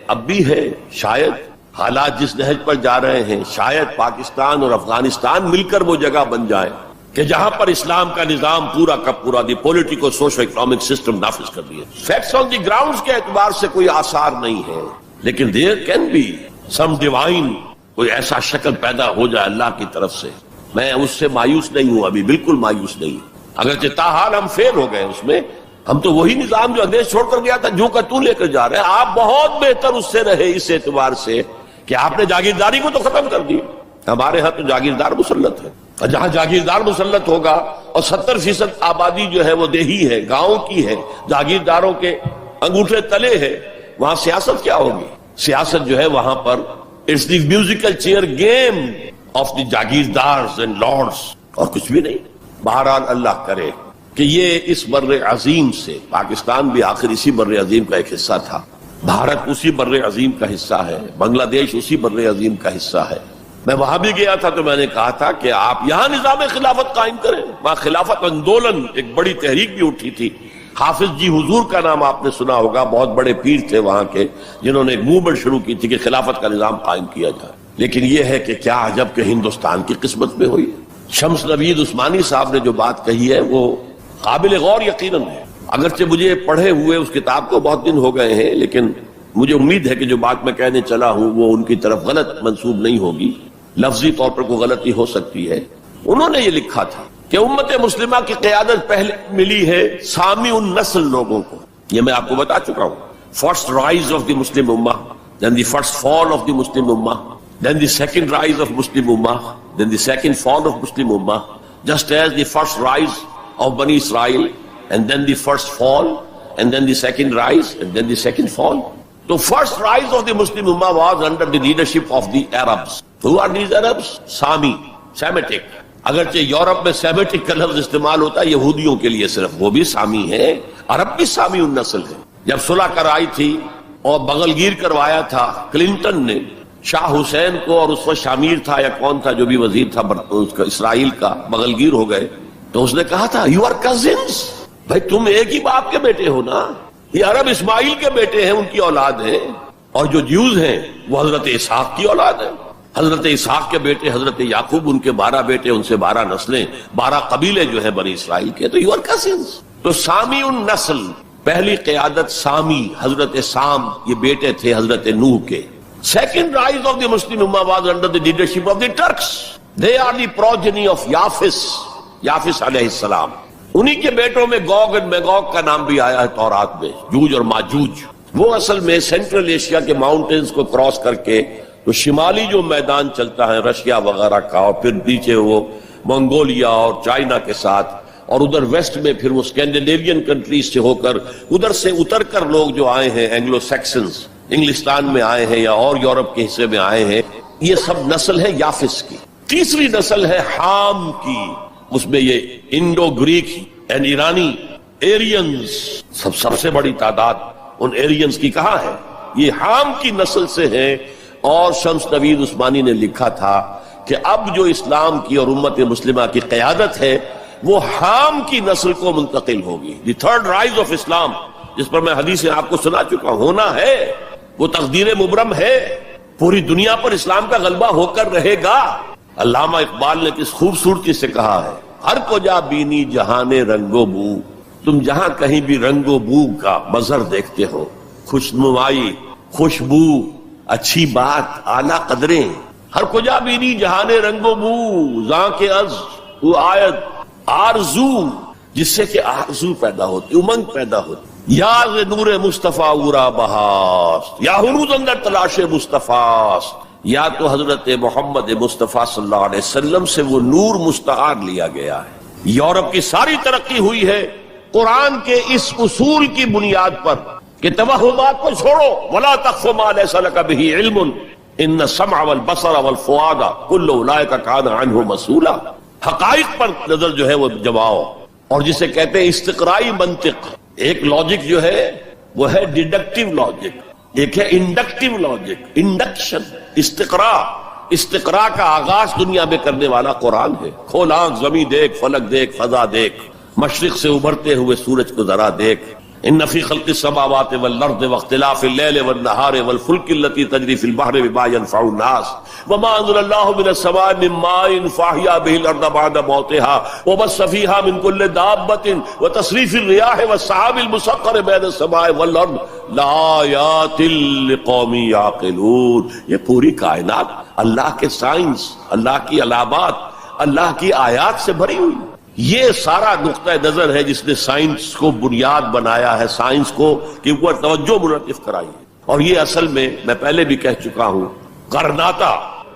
اب بھی ہے، شاید حالات جس نہج پر جا رہے ہیں شاید پاکستان اور افغانستان مل کر وہ جگہ بن جائے کہ جہاں پر اسلام کا نظام پورا کا پورا دی پولیٹیکو سوشو اکنامک سسٹم نافذ کر دیا۔ فیکٹس آن دی گراؤنڈز کے اعتبار سے کوئی آثار نہیں ہے، لیکن there can be some divine, کوئی ایسا شکل پیدا ہو جائے اللہ کی طرف سے۔ میں اس سے مایوس نہیں ہوں، ابھی بالکل مایوس نہیں، اگرچہ تاحال ہم فیل ہو گئے اس میں، ہم تو وہی نظام جو انگریز چھوڑ کر گیا تھا جو کا تو لے کر جا رہے ہیں۔ آپ بہت بہتر اس سے رہے اس اعتبار سے کہ آپ نے جاگیرداری کو تو ختم کر دی۔ ہمارے ہاں تو جاگیردار مسلط ہے، اور جہاں جاگیردار مسلط ہوگا اور 70% آبادی جو ہے وہ دیہی ہے، گاؤں کی ہے، جاگیرداروں کے انگوٹھے تلے ہے، وہاں سیاست کیا ہوگی؟ سیاست جو ہے وہاں پر it's the musical chair game of the جاگیردارز اینڈ لارڈز، اور کچھ بھی نہیں۔ بہرحال اللہ کرے کہ یہ اس بر عظیم سے، پاکستان بھی آخر اسی بر عظیم کا ایک حصہ تھا، بھارت اسی بر عظیم کا حصہ ہے، بنگلہ دیش اسی بر عظیم کا حصہ ہے۔ میں وہاں بھی گیا تھا تو میں نے کہا تھا کہ آپ یہاں نظام خلافت قائم کریں۔ وہاں خلافت اندولن ایک بڑی تحریک بھی اٹھی تھی، حافظ جی حضور کا نام آپ نے سنا ہوگا، بہت بڑے پیر تھے وہاں کے، جنہوں نے ایک موومنٹ شروع کی تھی کہ خلافت کا نظام قائم کیا جائے۔ لیکن یہ ہے کہ کیا عجب کہ ہندوستان کی قسمت میں ہوئی۔ شمس نوید عثمانی صاحب نے جو بات کہی ہے وہ قابل غور یقیناً ہے، اگرچہ مجھے پڑھے ہوئے اس کتاب کو بہت دن ہو گئے ہیں، لیکن مجھے امید ہے کہ جو بات میں کہنے چلا ہوں وہ ان کی طرف غلط منسوب نہیں ہوگی، لفظی طور پر کوئی غلطی ہو سکتی ہے۔ انہوں نے یہ لکھا تھا کہ امت مسلمہ کی قیادت پہلے ملی ہے سامی النسل لوگوں کو، یہ میں آپ کو بتا چکا ہوں۔ First rise of the Muslim امہ، then the first fall of the Muslim Ummah, then the second rise of Muslim Ummah, then the second fall of Muslim Ummah, just as the first rise of Bani Israel, and then the first fall, and then the second rise, and then the second fall. So first rise of the Muslim Ummah was under the leadership of the Arabs. Who are these Arabs? Sami, Semitic. اگرچہ Europe میں Semitic کا لفظ استعمال ہوتا ہے یہودیوں کے لیے صرف، وہ بھی سامی ہے، عرب بھی سامی النسل ہے۔ جب صلح کرائی تھی اور بغل گیر کروایا تھا کلنٹن نے شاہ حسین کو، اور اس وقت شامیر تھا یا کون تھا جو بھی وزیر تھا اسرائیل کا، بغل گیر ہو گئے، تو اس نے کہا تھا یو آر کزنس، بھائی تم ایک ہی باپ کے بیٹے ہو نا، یہ عرب اسماعیل کے بیٹے ہیں، ان کی اولاد ہیں، اور جو جیوز ہیں وہ حضرت اسحاق کی اولاد ہیں، حضرت اسحاق کے بیٹے حضرت یعقوب، ان کے 12 بیٹے، ان سے 12 نسلیں، 12 قبیلے جو ہیں بنی اسرائیل کے، تو یو آر کزنس۔ تو سامی النسل، پہلی قیادت سامی، حضرت سام، یہ بیٹے تھے حضرت نوح کے۔ Second rise of the Muslim امہ was under the leadership of the Turks, they are the progeny of یافس علیہ السلام، انہی کے بیٹوں میں گوگ اینڈ میگوگ کا نام بھی آیا ہے تورات میں، جوج اور ماجوج۔ وہ اصل میں سینٹرل ایشیا کے ماؤنٹینز کو کراس کر کے تو شمالی جو میدان چلتا ہے رشیا وغیرہ کا، اور پھر نیچے وہ منگولیا اور چائنا کے ساتھ، اور ادھر ویسٹ میں پھر وہ اسکینڈینیوین کنٹریز سے ہو کر ادھر سے اتر کر لوگ جو آئے ہیں اینگلو سیکسنز، انگلستان میں آئے ہیں یا اور یورپ کے حصے میں آئے ہیں، یہ سب نسل ہے یافس کی۔ تیسری نسل ہے حام کی، اس میں یہ انڈو گریک اینڈ ایرانی ایرینز، سب سے بڑی تعداد ان ایرینز کی کہاں ہے؟ یہ حام کی نسل سے ہے۔ اور شمس نوید عثمانی نے لکھا تھا کہ اب جو اسلام کی اور امت مسلمہ کی قیادت ہے وہ حام کی نسل کو منتقل ہوگی۔ دی تھرڈ رائز آف اسلام، جس پر میں حدیثیں آپ کو سنا چکا ہوں، ہونا ہے، وہ تقدیر مبرم ہے، پوری دنیا پر اسلام کا غلبہ ہو کر رہے گا۔ علامہ اقبال نے کس خوبصورتی سے کہا ہے، ہر کو جا بینی جہانے رنگ و بو، تم جہاں کہیں بھی رنگ و بو کا منظر دیکھتے ہو، خوشنمائی، خوشبو، اچھی بات، اعلیٰ قدریں، ہر کجا بینی جہانے رنگ و بو، زاں کے از وہ آیت آرزو، جس سے کہ آرزو پیدا ہوتی، امنگ پیدا ہوتی۔ یا نور مصطفیٰ اورا بہاست، یا ہنوز اندر تلاش مصطفیٰ، یا تو حضرت محمد مصطفیٰ صلی اللہ علیہ وسلم سے وہ نور مستعار لیا گیا ہے۔ یورپ کی ساری ترقی ہوئی ہے قرآن کے اس اصول کی بنیاد پر کہ توہمات کو چھوڑو، ولا تخف ما لیس لک بہ علم ان السمع والبصر والفؤاد کل اولئک کان عنہ مسئولا، حقائق پر نظر جو ہے وہ جماؤ۔ اور جسے کہتے ہیں استقرائی منطق، ایک لاجک جو ہے وہ ہے ڈیڈکٹیو لاجک، ایک ہے انڈکٹیو لاجک، انڈکشن، استقراء کا آغاز دنیا میں کرنے والا قرآن ہے۔ کھول آنکھ، زمین دیکھ، فلک دیکھ، فضا دیکھ، مشرق سے ابھرتے ہوئے سورج کو ذرا دیکھ۔ ان فی خلق السماوات والارض واختلاف اللیل والنہار والفلک التي تجری فی البحر بما ينفع الناس وما انزل الله من السماء من ماء فاحیا به الارض بعد موتها وبث فیها من كل دابة وتصریف الرياح والسحاب المسخر بین السماء والارض لآیات لقوم یعقلون۔ یہ پوری کائنات اللہ کے سائنس، اللہ کی علامات، اللہ کی آیات سے بھری ہوئی۔ یہ سارا نقطہ نظر ہے جس نے سائنس کو بنیاد بنایا ہے، سائنس کو کہ اوپر توجہ منعطف کرائی ہے۔ اور یہ اصل میں پہلے بھی کہہ چکا ہوں، غرناطہ،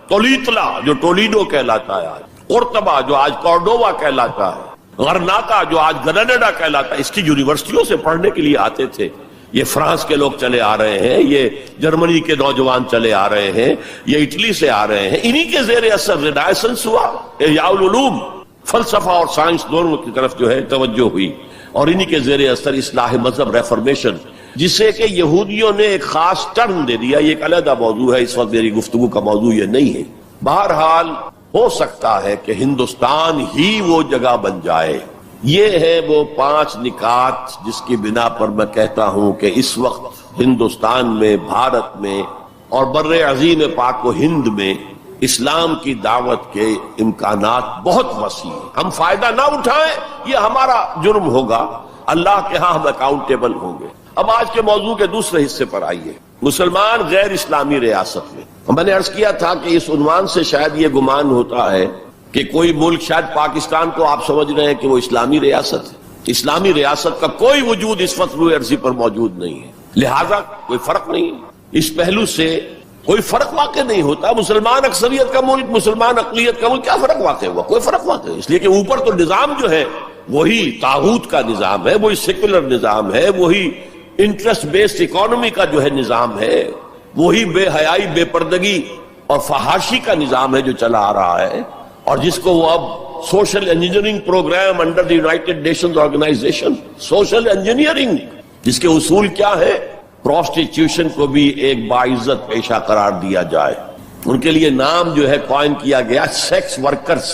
تولیتلا جو ٹولیڈو کہلاتا ہے، قرطبہ جو آج کورڈووا کہلاتا ہے، غرناطہ جو آج گرناڈا کہلاتا ہے، اس کی یونیورسٹیوں سے پڑھنے کے لیے آتے تھے۔ یہ فرانس کے لوگ چلے آ رہے ہیں، یہ جرمنی کے نوجوان چلے آ رہے ہیں، یہ اٹلی سے آ رہے ہیں۔ انہی کے زیر اثر رینائسنس ہوا، احیاء العلوم، فلسفہ اور سائنس دونوں کی طرف جو ہے توجہ ہوئی، اور انہی کے زیر اثر اصلاح مذہب، ریفارمیشن، جسے کہ یہودیوں نے ایک خاص ٹرم دے دیا۔ یہ ایک علیحدہ موضوع ہے، اس وقت میری گفتگو کا موضوع یہ نہیں ہے۔ بہرحال ہو سکتا ہے کہ ہندوستان ہی وہ جگہ بن جائے۔ یہ ہے وہ 5 نکات جس کی بنا پر میں کہتا ہوں کہ اس وقت ہندوستان میں، بھارت میں اور بر عظیم پاک و ہند میں اسلام کی دعوت کے امکانات بہت وسیع ہیں۔ ہم فائدہ نہ اٹھائیں یہ ہمارا جرم ہوگا، اللہ کے ہاں ہم اکاؤنٹیبل ہوں گے۔ اب آج کے موضوع کے دوسرے حصے پر آئیے، مسلمان غیر اسلامی ریاست میں۔ میں نے عرض کیا تھا کہ اس عنوان سے شاید یہ گمان ہوتا ہے کہ کوئی ملک، شاید پاکستان کو آپ سمجھ رہے ہیں کہ وہ اسلامی ریاست ہے۔ اسلامی ریاست کا کوئی وجود اس وقت روئے ارضی پر موجود نہیں ہے، لہذا کوئی فرق نہیں ہے۔ اس پہلو سے کوئی فرق واقع نہیں ہوتا۔ مسلمان اکثریت کا ملک، مسلمان اقلیت کا ملک، کیا فرق واقع ہوا؟ کوئی فرق واقع ہے، اس لیے کہ اوپر تو نظام جو ہے وہی طاغوت کا نظام ہے، وہی سیکولر نظام ہے، وہی انٹرسٹ بیسڈ اکانومی کا جو ہے نظام ہے، وہی بے حیائی، بے پردگی اور فحاشی کا نظام ہے جو چلا آ رہا ہے، اور جس کو وہ اب social engineering programme under the United Nations Organization, social engineering, جس کے اصول کیا ہے؟ پروسٹیٹیوشن کو بھی ایک باعزت پیشہ قرار دیا جائے۔ ان کے لیے نام جو ہے کوائن کیا گیا سیکس ورکرز۔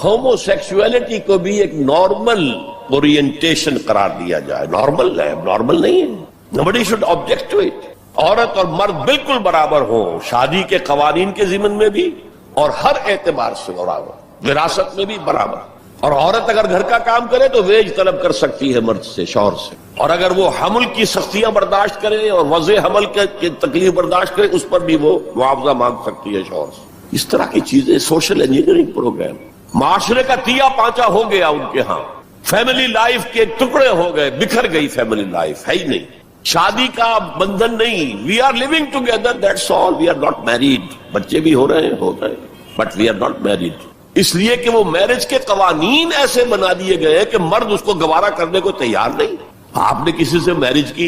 ہومو سیکسولیٹی کو بھی ایک نارمل اورینٹیشن قرار دیا جائے۔ نارمل ہے، نارمل نہیں ہے۔ nobody should object to it۔ عورت اور مرد بالکل برابر ہوں، شادی کے قوانین کے ضمن میں بھی اور ہر اعتبار سے برابر، وراثت میں بھی برابر۔ اور عورت اگر گھر کا کام کرے تو ویج طلب کر سکتی ہے مرد سے، شوہر سے، اور اگر وہ حمل کی سختیاں برداشت کرے اور وضع حمل کی تکلیف برداشت کرے اس پر بھی وہ معاوضہ مانگ سکتی ہے شوہر سے۔ اس طرح کی چیزیں سوشل انجینئرنگ پروگرام۔ معاشرے کا تیا پانچا ہو گیا ان کے ہاں، فیملی لائف کے ٹکڑے ہو گئے، بکھر گئی فیملی لائف، ہے ہی نہیں، شادی کا بندھن نہیں۔ We are living together, that's all, we are not married. بچے بھی ہو رہے ہیں but we are not married, اس لیے کہ وہ میرج کے قوانین ایسے بنا دیے گئے کہ مرد اس کو گوارا کرنے کو تیار نہیں۔ آپ نے کسی سے میرج کی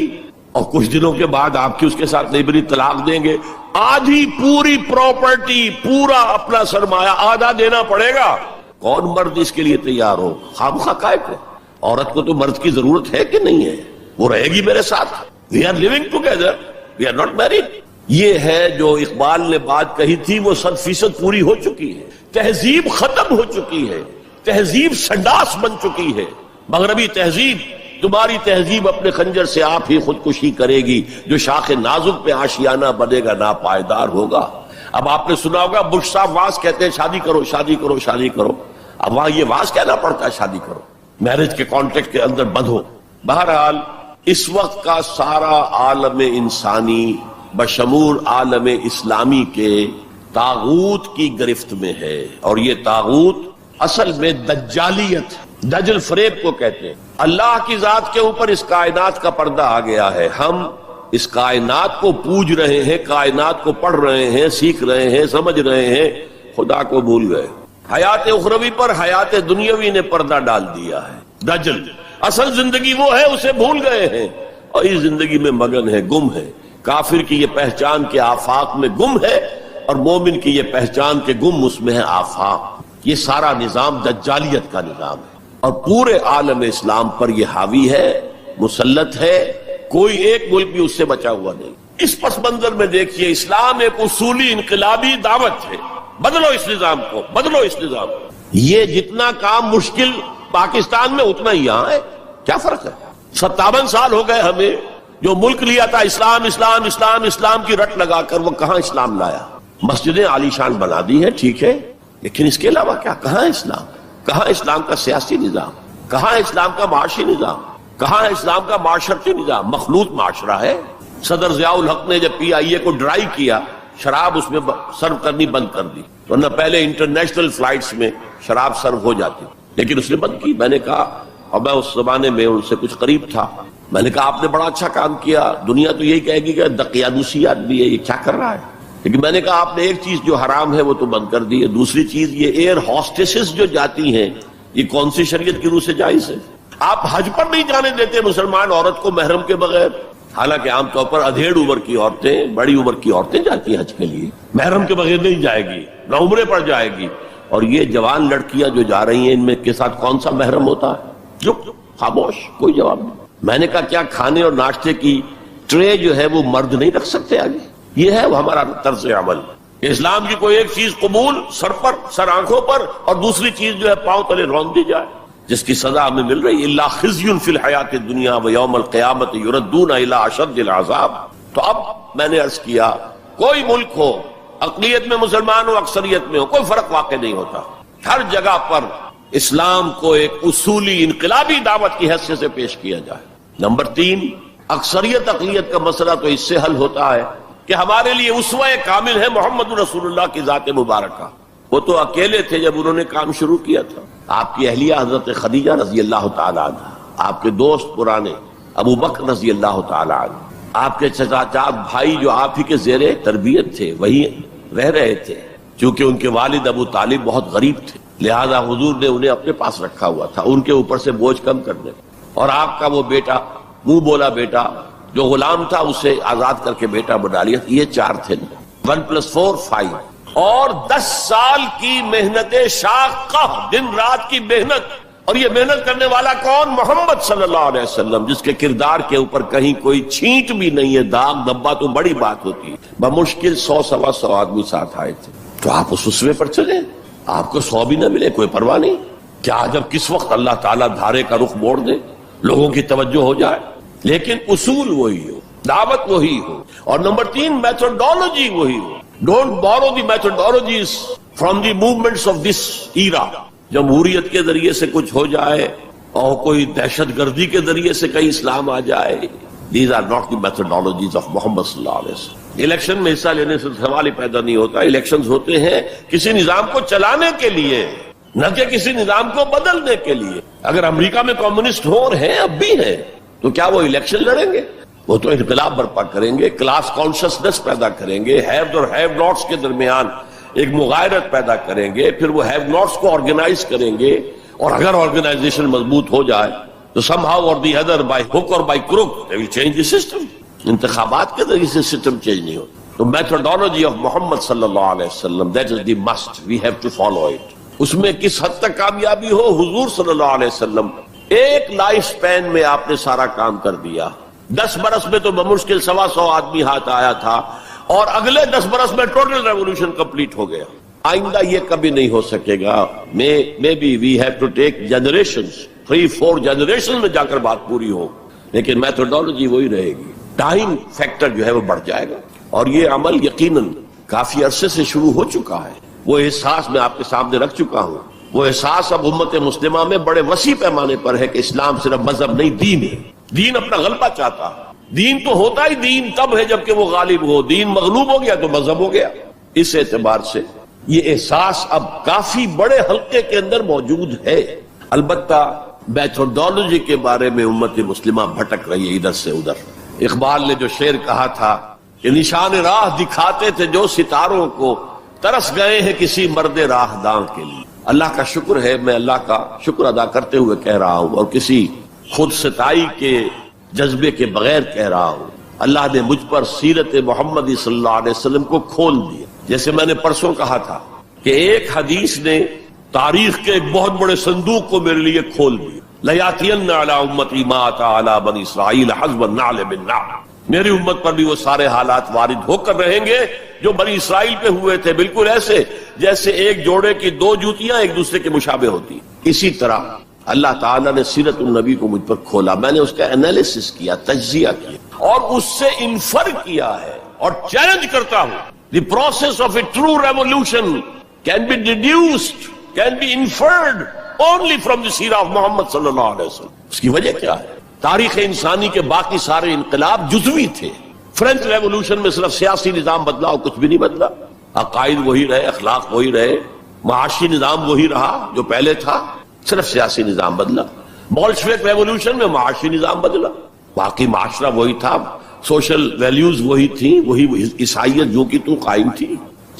اور کچھ دنوں کے بعد آپ کی اس کے ساتھ نہیں بنی، طلاق دیں گے، آدھی پوری پراپرٹی، پورا اپنا سرمایہ آدھا دینا پڑے گا۔ کون مرد اس کے لیے تیار ہو؟ خامخواہ کائے کو؟ عورت کو تو مرد کی ضرورت ہے کہ نہیں ہے؟ وہ رہے گی میرے ساتھ، we are living together, we are not married. یہ ہے جو اقبال نے بات کہی تھی وہ 100% پوری ہو چکی ہے۔ تہذیب ختم ہو چکی ہے، تہذیب سنڈاس بن چکی ہے۔ مغربی تہذیب، تمہاری تہذیب اپنے خنجر سے آپ ہی خودکشی کرے گی، جو شاخ نازک پہ آشیانہ بنے گا ناپائیدار ہوگا۔ اب آپ نے سنا ہوگا بش صاحب واز کہتے ہیں شادی کرو شادی کرو شادی کرو، اب وہاں یہ واز کہنا پڑتا ہے شادی کرو، میرج کے کانٹیکٹ کے اندر بندھو۔ بہرحال اس وقت کا سارا عالم انسانی بشمول عالم اسلامی کے طاغوت کی گرفت میں ہے، اور یہ طاغوت اصل میں دجالیت، دجل فریب کو کہتے ہیں. اللہ کی ذات کے اوپر اس کائنات کا پردہ آ گیا ہے. ہم اس کائنات کو پوج رہے ہیں, کائنات کو پڑھ رہے ہیں, سیکھ رہے ہیں, سمجھ رہے ہیں, خدا کو بھول گئے. حیات اخروی پر حیات دنیاوی نے پردہ ڈال دیا ہے. دجل اصل زندگی وہ ہے, اسے بھول گئے ہیں اور اس زندگی میں مگن ہے, گم ہے. کافر کی یہ پہچان کے آفاق میں گم ہے اور مومن کی یہ پہچان کے گم اس میں ہے آفاق. یہ سارا نظام دجالیت کا نظام ہے اور پورے عالم اسلام پر یہ حاوی ہے, مسلط ہے. کوئی ایک ملک بھی اس سے بچا ہوا نہیں. اس پس منظر میں دیکھیے, اسلام ایک اصولی انقلابی دعوت ہے. بدلو اس نظام کو, بدلو اس نظام کو. یہ جتنا کام مشکل پاکستان میں اتنا ہی یہاں ہے. کیا فرق ہے؟ 57 سال ہو گئے ہمیں. جو ملک لیا تھا اسلام اسلام اسلام اسلام کی رٹ لگا کر, وہ کہاں اسلام لایا؟ مسجدیں عالی شان بنا دی ہیں, ٹھیک ہے, لیکن اس کے علاوہ کیا؟ کہاں اسلام؟ کہاں اسلام کا سیاسی نظام؟ کہاں اسلام کا معاشی نظام؟ کہاں اسلام کا معاشرتی نظام؟ مخلوط معاشرہ ہے. صدر ضیاء الحق نے جب PIA کو ڈرائی کیا, شراب اس میں سرو کرنی بند کر دی, ورنہ پہلے انٹرنیشنل فلائٹس میں شراب سرو ہو جاتی, لیکن اس نے بند کی. میں نے کہا, اور میں اس زمانے میں ان سے کچھ قریب تھا, میں نے کہا آپ نے بڑا اچھا کام کیا. دنیا تو یہی کہے گی کہ دقیانوسی آدمی ہے, یہ کیا کر رہا ہے. لیکن میں نے کہا آپ نے ایک چیز جو حرام ہے وہ تو بند کر دی ہے. دوسری چیز, یہ ایئر ہاسٹسز جو جاتی ہیں, یہ کون سی شریعت کی روح سے جائز ہے؟ آپ حج پر نہیں جانے دیتے مسلمان عورت کو محرم کے بغیر. حالانکہ عام طور پر ادھیڑ عمر کی عورتیں, بڑی عمر کی عورتیں جاتی ہیں حج کے لیے, محرم کے بغیر نہیں جائے گی, نہ عمرے پر جائے گی. اور یہ جوان لڑکیاں جو جا رہی ہیں, ان میں کے ساتھ کون سا محرم ہوتا ہے؟ جو خاموش, کوئی جواب نہیں. میں نے کہا کیا کھانے اور ناشتے کی ٹرے جو ہے وہ مرد نہیں رکھ سکتے آگے؟ یہ ہے وہ ہمارا طرز عمل. اسلام کی کوئی ایک چیز قبول, سر پر, سر آنکھوں پر, اور دوسری چیز جو ہے پاؤں تلے رون دی جائے, جس کی سزا ہمیں مل رہی. الا خزی فی الحیات الدنیا ویوم القیامت یردون الی اشد العذاب. تو اب میں نے عرض کیا, کوئی ملک ہو, اقلیت میں مسلمان ہو, اکثریت میں ہو, کوئی فرق واقع نہیں ہوتا. ہر جگہ پر اسلام کو ایک اصولی انقلابی دعوت کی حیثیت سے پیش کیا جائے. نمبر 3, اکثریت اقلیت کا مسئلہ تو اس سے حل ہوتا ہے کہ ہمارے لیے اسوہ کامل ہے محمد رسول اللہ کی ذات مبارکہ. وہ تو اکیلے تھے جب انہوں نے کام شروع کیا تھا. آپ کی اہلیہ حضرت خدیجہ رضی اللہ تعالی عنہ, آپ کے دوست پرانے ابو بکر رضی اللہ تعالی عنہ, آپ کے چچا بھائی جو آپ ہی کے زیر تربیت تھے وہی رہ رہے تھے. چونکہ ان کے والد ابو طالب بہت غریب تھے, لہذا حضور نے انہیں اپنے پاس رکھا ہوا تھا, ان کے اوپر سے بوجھ کم کرنے. اور آپ کا وہ بیٹا, منہ بولا بیٹا جو غلام تھا, اسے آزاد کر کے بیٹا بنا لیا. یہ 4 تھے, 1 + 4 5. اور 10 سال کی محنت شاقہ, دن رات کی محنت. اور یہ محنت کرنے والا کون؟ محمد صلی اللہ علیہ وسلم, جس کے کردار کے اوپر کہیں کوئی چھینٹ بھی نہیں ہے, داغ دھبا تو بڑی بات ہوتی ہے. بمشکل 100-125 آدمی ساتھ آئے تھے. تو آپ اس اسوے پر چلیں, آپ کو 100 بھی نہ ملے کوئی پرواہ نہیں. کیا جب کس وقت اللہ تعالیٰ دھارے کا رخ موڑ دے, لوگوں کی توجہ ہو جائے, لیکن اصول وہی ہو, دعوت وہی ہو. اور نمبر 3, میتھڈالوجی وہی ہو. Don't borrow the methodologies from the movements of this era. جمہوریت کے ذریعے سے کچھ ہو جائے اور کوئی دہشت گردی کے ذریعے سے کہیں اسلام آ جائے. These are not the methodologies of محمد صلی اللہ علیہ وسلم. الیکشن میں حصہ لینے سے سوال ہی پیدا نہیں ہوتا. الیکشنز ہوتے ہیں کسی نظام کو چلانے کے لیے, نہ کہ کسی نظام کو بدلنے کے لیے. اگر امریکہ میں کمیونسٹ ہو رہے ہیں, اب بھی ہیں, تو کیا وہ الیکشن لڑیں گے؟ وہ تو انقلاب برپا کریں گے, کلاس کانشسنس پیدا کریں گے, ہیوز اور ہیو ناٹس کے درمیان ایک مغایرت پیدا کریں گے, پھر وہ ہیو ناٹس کو آرگنائز کریں گے. اور اگر آرگنائزیشن مضبوط ہو جائے تو سم ہاؤ اور دی ادر, بائی ہک اور by crook, they will change the system. انتخابات کے ذریعے سے سسٹم چینج نہیں ہوتا. تو میتھڈالوجی آف محمد صلی اللہ علیہ وسلم, that is the must, we have to follow it. اس میں کس حد تک کامیابی ہو, حضور صلی اللہ علیہ وسلم ایک لائف سپین میں آپ نے سارا کام کر دیا. 10 برس میں تو بمشکل 125 آدمی ہاتھ آیا تھا, اور اگلے 10 برس میں ٹوٹل ریولوشن کمپلیٹ ہو گیا. آئندہ یہ کبھی نہیں ہو سکے گا. Maybe we have to take generations, 3-4 generation میں جا کر بات پوری ہو, لیکن میتھڈالوجی وہی رہے گی. ٹائم فیکٹر جو ہے وہ بڑھ جائے گا. اور یہ عمل یقیناً کافی عرصے سے شروع ہو چکا ہے. وہ احساس میں آپ کے سامنے رکھ چکا ہوں. وہ احساس اب امت مسلمہ میں بڑے وسیع پیمانے پر ہے کہ اسلام صرف مذہب نہیں, دین ہے. دین اپنا غلبہ چاہتا ہے. دین تو ہوتا ہی دین تب ہے جبکہ وہ غالب ہو. دین مغلوب ہو گیا تو مذہب ہو گیا. اس اعتبار سے یہ احساس اب کافی بڑے حلقے کے اندر موجود ہے. البتہ میتھوڈالوجی کے بارے میں امت مسلمہ بھٹک رہی ہے ادھر سے ادھر. اقبال نے جو شعر کہا تھا کہ نشان راہ دکھاتے تھے جو ستاروں کو، ترس گئے ہیں کسی مرد راہ داں کے لیے. اللہ کا شکر ہے، میں اللہ کا شکر ادا کرتے ہوئے کہہ رہا ہوں اور کسی خود ستائی کے جذبے کے بغیر کہہ رہا ہوں، اللہ نے مجھ پر سیرت محمدی صلی اللہ علیہ وسلم کو کھول دیا. جیسے میں نے پرسوں کہا تھا کہ ایک حدیث نے تاریخ کے ایک بہت بڑے صندوق کو میرے لیے کھول دیا. لَيَأْتِيَنَّ عَلَىٰ أُمَّتِي مَا أَتَىٰ عَلَىٰ بَنِي إِسْرَائِيلَ حَسْبَ النَّعْلِ بِالنَّعْلِ. میری امت پر بھی وہ سارے حالات وارد ہو کر رہیں گے جو بنی اسرائیل پہ ہوئے تھے، بالکل ایسے جیسے ایک جوڑے کی دو جوتیاں ایک دوسرے کے مشابہ ہوتی. اسی طرح اللہ تعالیٰ نے سیرت النبی کو مجھ پر کھولا، میں نے اس کا انالیسس کیا، تجزیہ کیا اور اس سے انفر کیا ہے اور چیلنج کرتا ہوں. The process of a true revolution can be deduced, can be inferred only from the سیرہ of محمد صلی اللہ علیہ وسلم. اس کی وجہ کیا ہے؟ تاریخ انسانی کے باقی سارے انقلاب جزوی تھے. فرینچ ریولوشن میں صرف سیاسی نظام بدلا اور کچھ بھی نہیں بدلا، عقائد وہی رہے، اخلاق وہی رہے، معاشی نظام وہی رہا جو پہلے تھا، صرف سیاسی نظام بدلا. بولشوک ریولوشن میں معاشی نظام بدلا، باقی معاشرہ وہی تھا، سوشل ویلیوز وہی تھیں، وہی عیسائیت جو کی تو قائم تھی.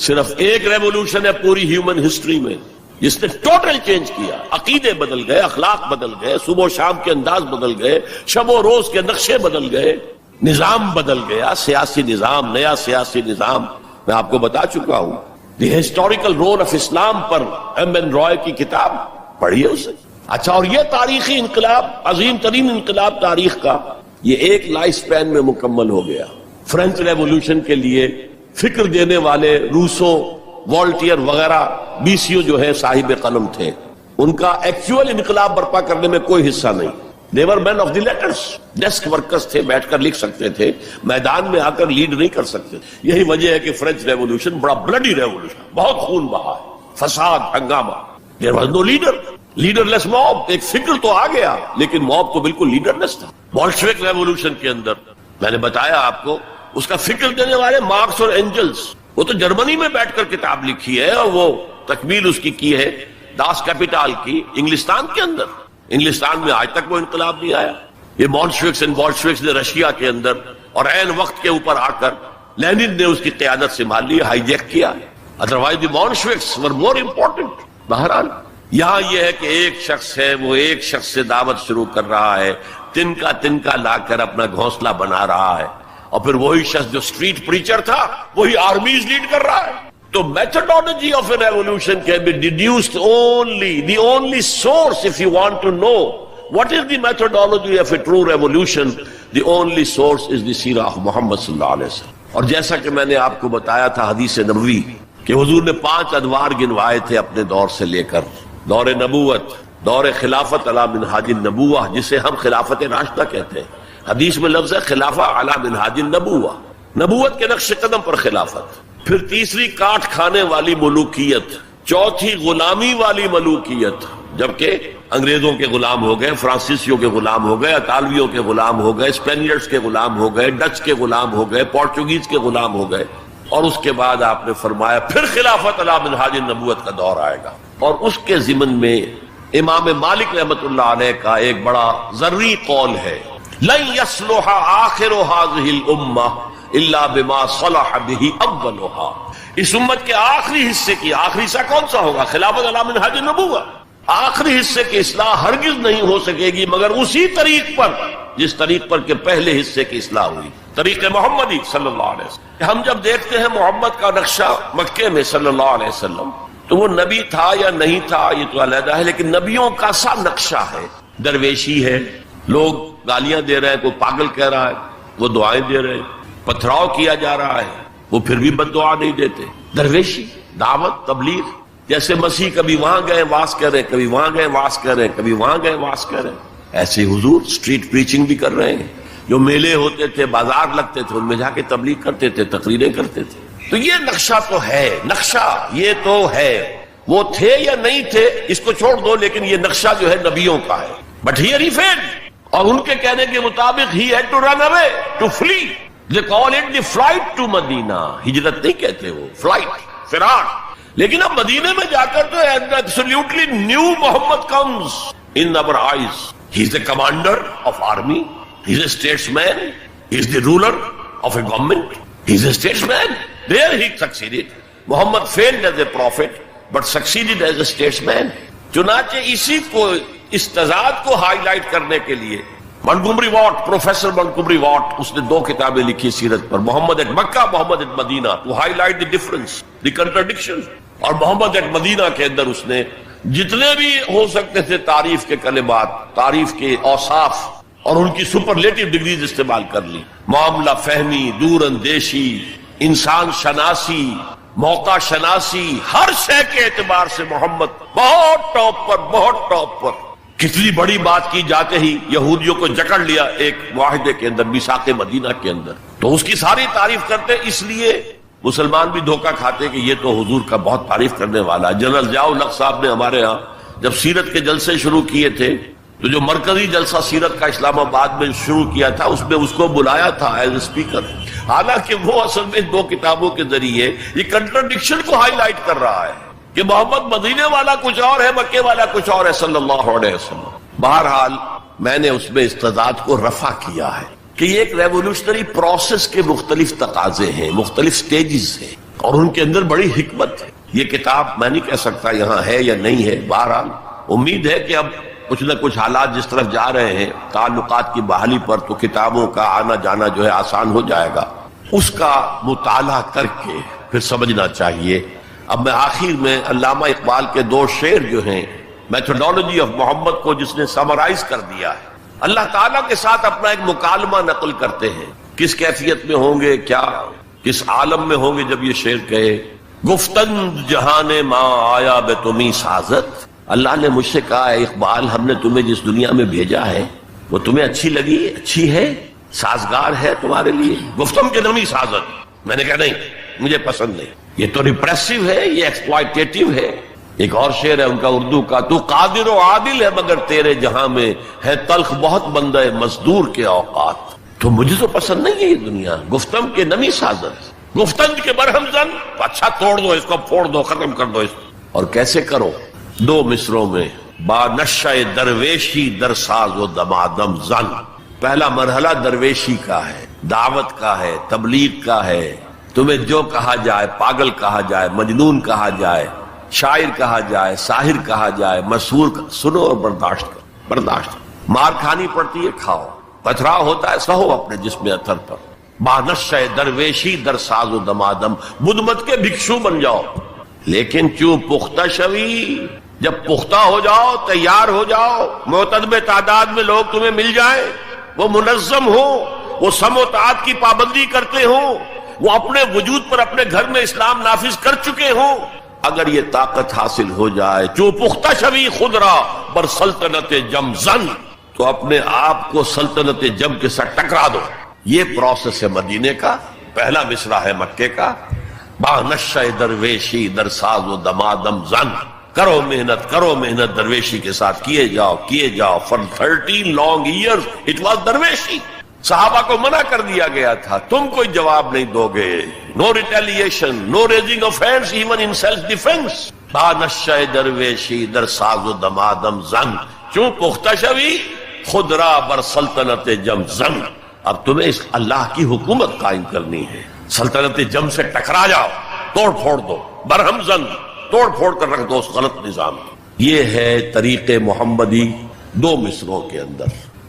صرف ایک ریولوشن ہے پوری ہیومن ہسٹری میں جس نے ٹوٹل چینج کیا. عقیدے بدل گئے، اخلاق بدل گئے، صبح و شام کے انداز بدل گئے، شب و روز کے نقشے بدل گئے، نظام بدل گیا، سیاسی نظام، نیا سیاسی نظام. میں آپ کو بتا چکا ہوں the historical role of Islam پر ایم این رائے کی کتاب پڑھیے اسے. اچھا، اور یہ تاریخی انقلاب، عظیم ترین انقلاب تاریخ کا، یہ ایک لائف سپین میں مکمل ہو گیا. فرینچ ریولوشن کے لیے فکر دینے والے روسو، والٹیئر وغیرہ بیسیو جو ہے صاحب قلم تھے، ان کا ایکچوئل انقلاب برپا کرنے میں کوئی حصہ نہیں. They were men of the letters, desk workers تھے، بیٹھ کر لکھ سکتے تھے، میدان میں آ کر لیڈ نہیں کر سکتے. یہی وجہ ہے کہ فرینچ ریولوشن بڑا بلڈی ریولوشن، بہت خون بہا ہے، فساد، ہنگامہ. There was no leader, leader less mob. ایک فکر تو آ گیا لیکن موب تو بالکل لیڈر لیس تھا. بولشوک ریولوشن کے اندر میں نے بتایا آپ کو، اس کا فکر دینے والے مارکس اور اینجلز، وہ تو جرمنی میں بیٹھ کر کتاب لکھی ہے اور وہ تکمیل اس کی ہے داس کیپیٹال کی انگلستان کے اندر. انگلستان میں آج تک وہ انقلاب نہیں آیا. یہ بولشوکس اینڈ بولشوکس نے رشیا کے اندر اور عین وقت کے اوپر آ کر لینن نے اس کی قیادت سنبھال لی، ہائی جیک کیا. ادروائز دی بولشوکس ور مور امپورٹنٹ. بہرحال یہاں یہ ہے کہ ایک شخص ہے، وہ ایک شخص سے دعوت شروع کر رہا ہے، تنکا لا کر اپنا گھونسلہ بنا رہا ہے، اور پھر وہی شخص جو اسٹریٹ پریچر تھا وہی آرمیز لیڈ کر رہا ہے. تو methodology of a revolution can be deduced only, the only source if you want to know what is the methodology of a true revolution, the only source is the سیرہ of محمد صلی اللہ علیہ وسلم. اور جیسا کہ میں نے آپ کو بتایا تھا حدیث نبوی کہ حضور نے 5 ادوار گنوائے تھے اپنے دور سے لے کر، دور نبوت، دور خلافت علی منہاج النبوہ جسے ہم خلافت راشدہ کہتے ہیں. حدیث میں لفظ ہے خلافہ علی منہاج النبوہ، نبوت کے نقش قدم پر خلافت. پھر تیسری کاٹ کھانے والی ملوکیت، چوتھی غلامی والی ملوکیت، جبکہ انگریزوں کے غلام ہو گئے، فرانسیسیوں کے غلام ہو گئے، اطالویوں کے غلام ہو گئے، اسپینیئرز کے غلام ہو گئے، ڈچ کے غلام ہو گئے، پورچوگیز کے غلام ہو گئے. اور اس کے بعد آپ نے فرمایا پھر خلافت علی منہاج النبوت کا دور آئے گا. اور اس کے ضمن میں امام مالک رحمۃ اللہ علیہ کا ایک بڑا ذری قول ہے، لن يصلح آخر هذه الامه الا بما صلح به اولها. اس امت کے آخری حصے کی، آخری حصہ کون سا ہوگا؟ خلافت علی منہاج النبوہ. آخری حصے کی اصلاح ہرگز نہیں ہو سکے گی مگر اسی طریق پر جس طریق پر کہ پہلے حصے کی اصلاح ہوئی، طریق محمدی صلی اللہ علیہ وسلم. ہم جب دیکھتے ہیں محمد کا نقشہ مکے میں صلی اللہ علیہ وسلم، تو وہ نبی تھا یا نہیں تھا یہ تو علیحدہ ہے، لیکن نبیوں کا سا نقشہ ہے. درویشی ہے، لوگ گالیاں دے رہے ہیں، کوئی پاگل کہہ رہا ہے، وہ دعائیں دے رہے ہیں، پتھراؤ کیا جا رہا ہے، وہ پھر بھی بد دعا نہیں دیتے. درویشی، دعوت، تبلیغ. جیسے مسیح کبھی وہاں گئے واس کر رہے، کبھی وہاں گئے واس کر رہے، کبھی وہاں گئے واس کر رہے. ایسے حضور اسٹریٹ پریچنگ بھی کر رہے ہیں. جو میلے ہوتے تھے، بازار لگتے تھے، ان میں جا کے تبلیغ کرتے تھے، تقریریں کرتے تھے. تو یہ نقشہ تو ہے، نقشہ یہ تو ہے. وہ تھے یا نہیں تھے اس کو چھوڑ دو، لیکن یہ نقشہ جو ہے نبیوں کا ہے. But here he fled. اور ان کے کہنے کے مطابق he had to run away, to flee. They call it the flight to Madina. ہجرت نہیں کہتے وہ، فلائٹ، فرار. لیکن اب مدینے میں جا کر تو absolutely new Muhammad comes. in our eyes. He is the commander of army. He is a statesman. He is the ruler of a government. He is a statesman. There he succeeded. Muhammad failed as a prophet, but succeeded as a statesman. چنانچہ اسی کو اس تضاد کو high light کرنے کے لیے Montgomery Watt, professor Montgomery Watt, اس نے 2 کتابیں لکھی سیرت پر، Muhammad at Mecca, Muhammad at Medina, to highlight the difference, the contradiction. اور محمد ایٹ مدینہ کے اندر اس نے جتنے بھی ہو سکتے تھے تعریف کے کلمات، تعریف کے اوصاف اور ان کی سپرلیٹو ڈگریز استعمال کر لی. معاملہ فہمی، دور اندیشی، انسان شناسی، موقع شناسی، ہر شے کے اعتبار سے محمد بہت ٹاپ پر، بہت ٹاپ پر. کتنی بڑی بات کی جاتے ہی یہودیوں کو جکڑ لیا ایک معاہدے کے اندر، میثاق مدینہ کے اندر. تو اس کی ساری تعریف کرتے، اس لیے مسلمان بھی دھوکہ کھاتے کہ یہ تو حضور کا بہت تعریف کرنے والا. جنرل ضیاء الحق صاحب نے ہمارے ہاں جب سیرت کے جلسے شروع کیے تھے تو جو مرکزی جلسہ سیرت کا اسلام آباد میں شروع کیا تھا اس میں اس کو بلایا تھا ایز اے اسپیکر. حالانکہ وہ اصل میں 2 کتابوں کے ذریعے یہ کنٹرڈکشن کو ہائی لائٹ کر رہا ہے کہ محمد مدینے والا کچھ اور ہے، مکے والا کچھ اور ہے صلی اللہ علیہ وسلم. بہرحال میں نے اس میں استضاد کو رفع کیا ہے کہ یہ ایک ریولوشنری پروسیس کے مختلف تقاضے ہیں، مختلف سٹیجز ہیں، اور ان کے اندر بڑی حکمت ہے. یہ کتاب میں نہیں کہہ سکتا یہاں ہے یا نہیں ہے. بہرحال امید ہے کہ اب کچھ نہ کچھ حالات جس طرف جا رہے ہیں تعلقات کی بحالی پر، تو کتابوں کا آنا جانا جو ہے آسان ہو جائے گا. اس کا مطالعہ کر کے پھر سمجھنا چاہیے. اب میں آخر میں علامہ اقبال کے 2 شعر جو ہیں میتھڈالوجی آف محمد کو جس نے سمرائز کر دیا ہے، اللہ تعالیٰ کے ساتھ اپنا ایک مکالمہ نقل کرتے ہیں. کس کیفیت میں ہوں گے، کیا کس عالم میں ہوں گے جب یہ شعر کہے گفتند جہان ماں آیا بے تمہیں سازت. اللہ نے مجھ سے کہا ہے اقبال، ہم نے تمہیں جس دنیا میں بھیجا ہے وہ تمہیں اچھی لگی، اچھی ہے، سازگار ہے تمہارے لیے. گفتم کے نمی سازت. میں نے کہا نہیں، مجھے پسند نہیں، یہ تو ریپریسو ہے، یہ ایکسپلائٹیٹو ہے. ایک اور شعر ہے ان کا اردو کا، تو قادر و عادل ہے مگر تیرے جہاں میں ہے تلخ بہت بندہ مزدور کے اوقات. تو مجھے تو پسند نہیں ہے یہ دنیا. گفتم کے نمی سازت، گفتند کے برہم زن. اچھا توڑ دو اس کو، پھوڑ دو، ختم کر دو اس کو. اور کیسے کرو؟ 2 مصروں میں با نشہ درویشی در ساز و دمادم زن. پہلا مرحلہ درویشی کا ہے، دعوت کا ہے، تبلیغ کا ہے. تمہیں جو کہا جائے، پاگل کہا جائے، مجنون کہا جائے، شاعر کہا جائے، ساحر کہا جائے، مسحور سنو اور برداشت کرو. برداشت. مار کھانی پڑتی ہے، کھاؤ. پتھراؤ ہوتا ہے، سہو اپنے جسم اثر پر. بانشہ درویشی در ساز و دمادم. بدھ مت کے بھکشو بن جاؤ، لیکن کیوں پختہ شوی، جب پختہ ہو جاؤ، تیار ہو جاؤ، معتدب تعداد میں لوگ تمہیں مل جائیں، وہ منظم ہو، وہ سم و تعات کی پابندی کرتے ہوں، وہ اپنے وجود پر اپنے گھر میں اسلام نافذ کر چکے ہوں. اگر یہ طاقت حاصل ہو جائے، جو پختہ شوی خود را بر سلطنت جم زن، تو اپنے آپ کو سلطنت جم کے ساتھ ٹکرا دو. یہ پروسیس ہے مدینے کا. پہلا مصرع ہے مکے کا، با نشہ درویشی در ساز و دمادم زن. کرو محنت، کرو محنت، درویشی کے ساتھ کیے جاؤ، کیے جاؤ. For 13 long years it was درویشی. صحابہ کو منع کر دیا گیا تھا، تم کوئی جواب نہیں دو گے. No retaliation, no raising of hands even in self defence. با نشہ درویشی در ساز و دمادم زن، چوں پختہ شوی خود را بر سلطنت جم زن. اب تمہیں اس اللہ کی حکومت قائم کرنی ہے. سلطنت جم سے ٹکرا جاؤ، توڑ پھوڑ دو. برہم زن، توڑ پھوڑ کر رکھ دو اس غلط نظام کو. یہ ہے طریق محمدی 2 مصروں کے اندر.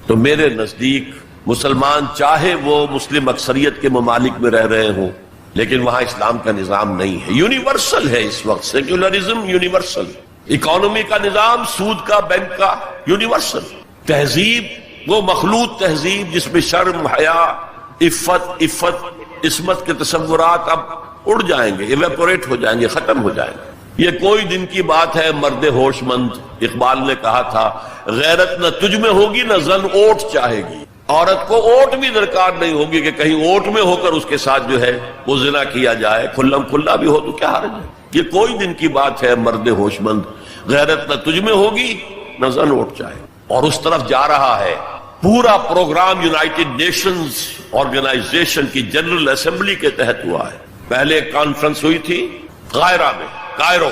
تو میرے نزدیک مسلمان چاہے وہ مسلم اکثریت کے ممالک میں رہ رہے ہوں، لیکن وہاں اسلام کا نظام نہیں ہے. یونیورسل ہے اس وقت، سیکولرزم یونیورسل. اکانومی کا نظام، سود کا، بینک کا، یونیورسل. تہذیب وہ مخلوط تہذیب جس میں شرم، حیا، عفت، عصمت کے تصورات اب اڑ جائیں گے، ایویپوریٹ ہو جائیں گے، ختم ہو جائیں گے. یہ کوئی دن کی بات ہے. مرد ہوش مند اقبال نے کہا تھا غیرت نہ تجھ میں ہوگی نہ زن اوٹ چاہے گی. عورت کو اوٹ بھی درکار نہیں ہوگی کہ کہیں اوٹ میں ہو کر اس کے ساتھ جو ہے وہ زنا کیا جائے. کھلم کھلا بھی ہو تو کیا حرج ہے. یہ کوئی دن کی بات ہے. مرد ہوش مند غیرت نہ تجھ میں ہوگی نہ زن اوٹ چاہے. اور اس طرف جا رہا ہے. پورا پروگرام یونائٹڈ نیشنز آرگنائزیشن کی جنرل اسمبلی کے تحت ہوا ہے. پہلے کانفرنس ہوئی تھی قاہرہ میں، کائرو،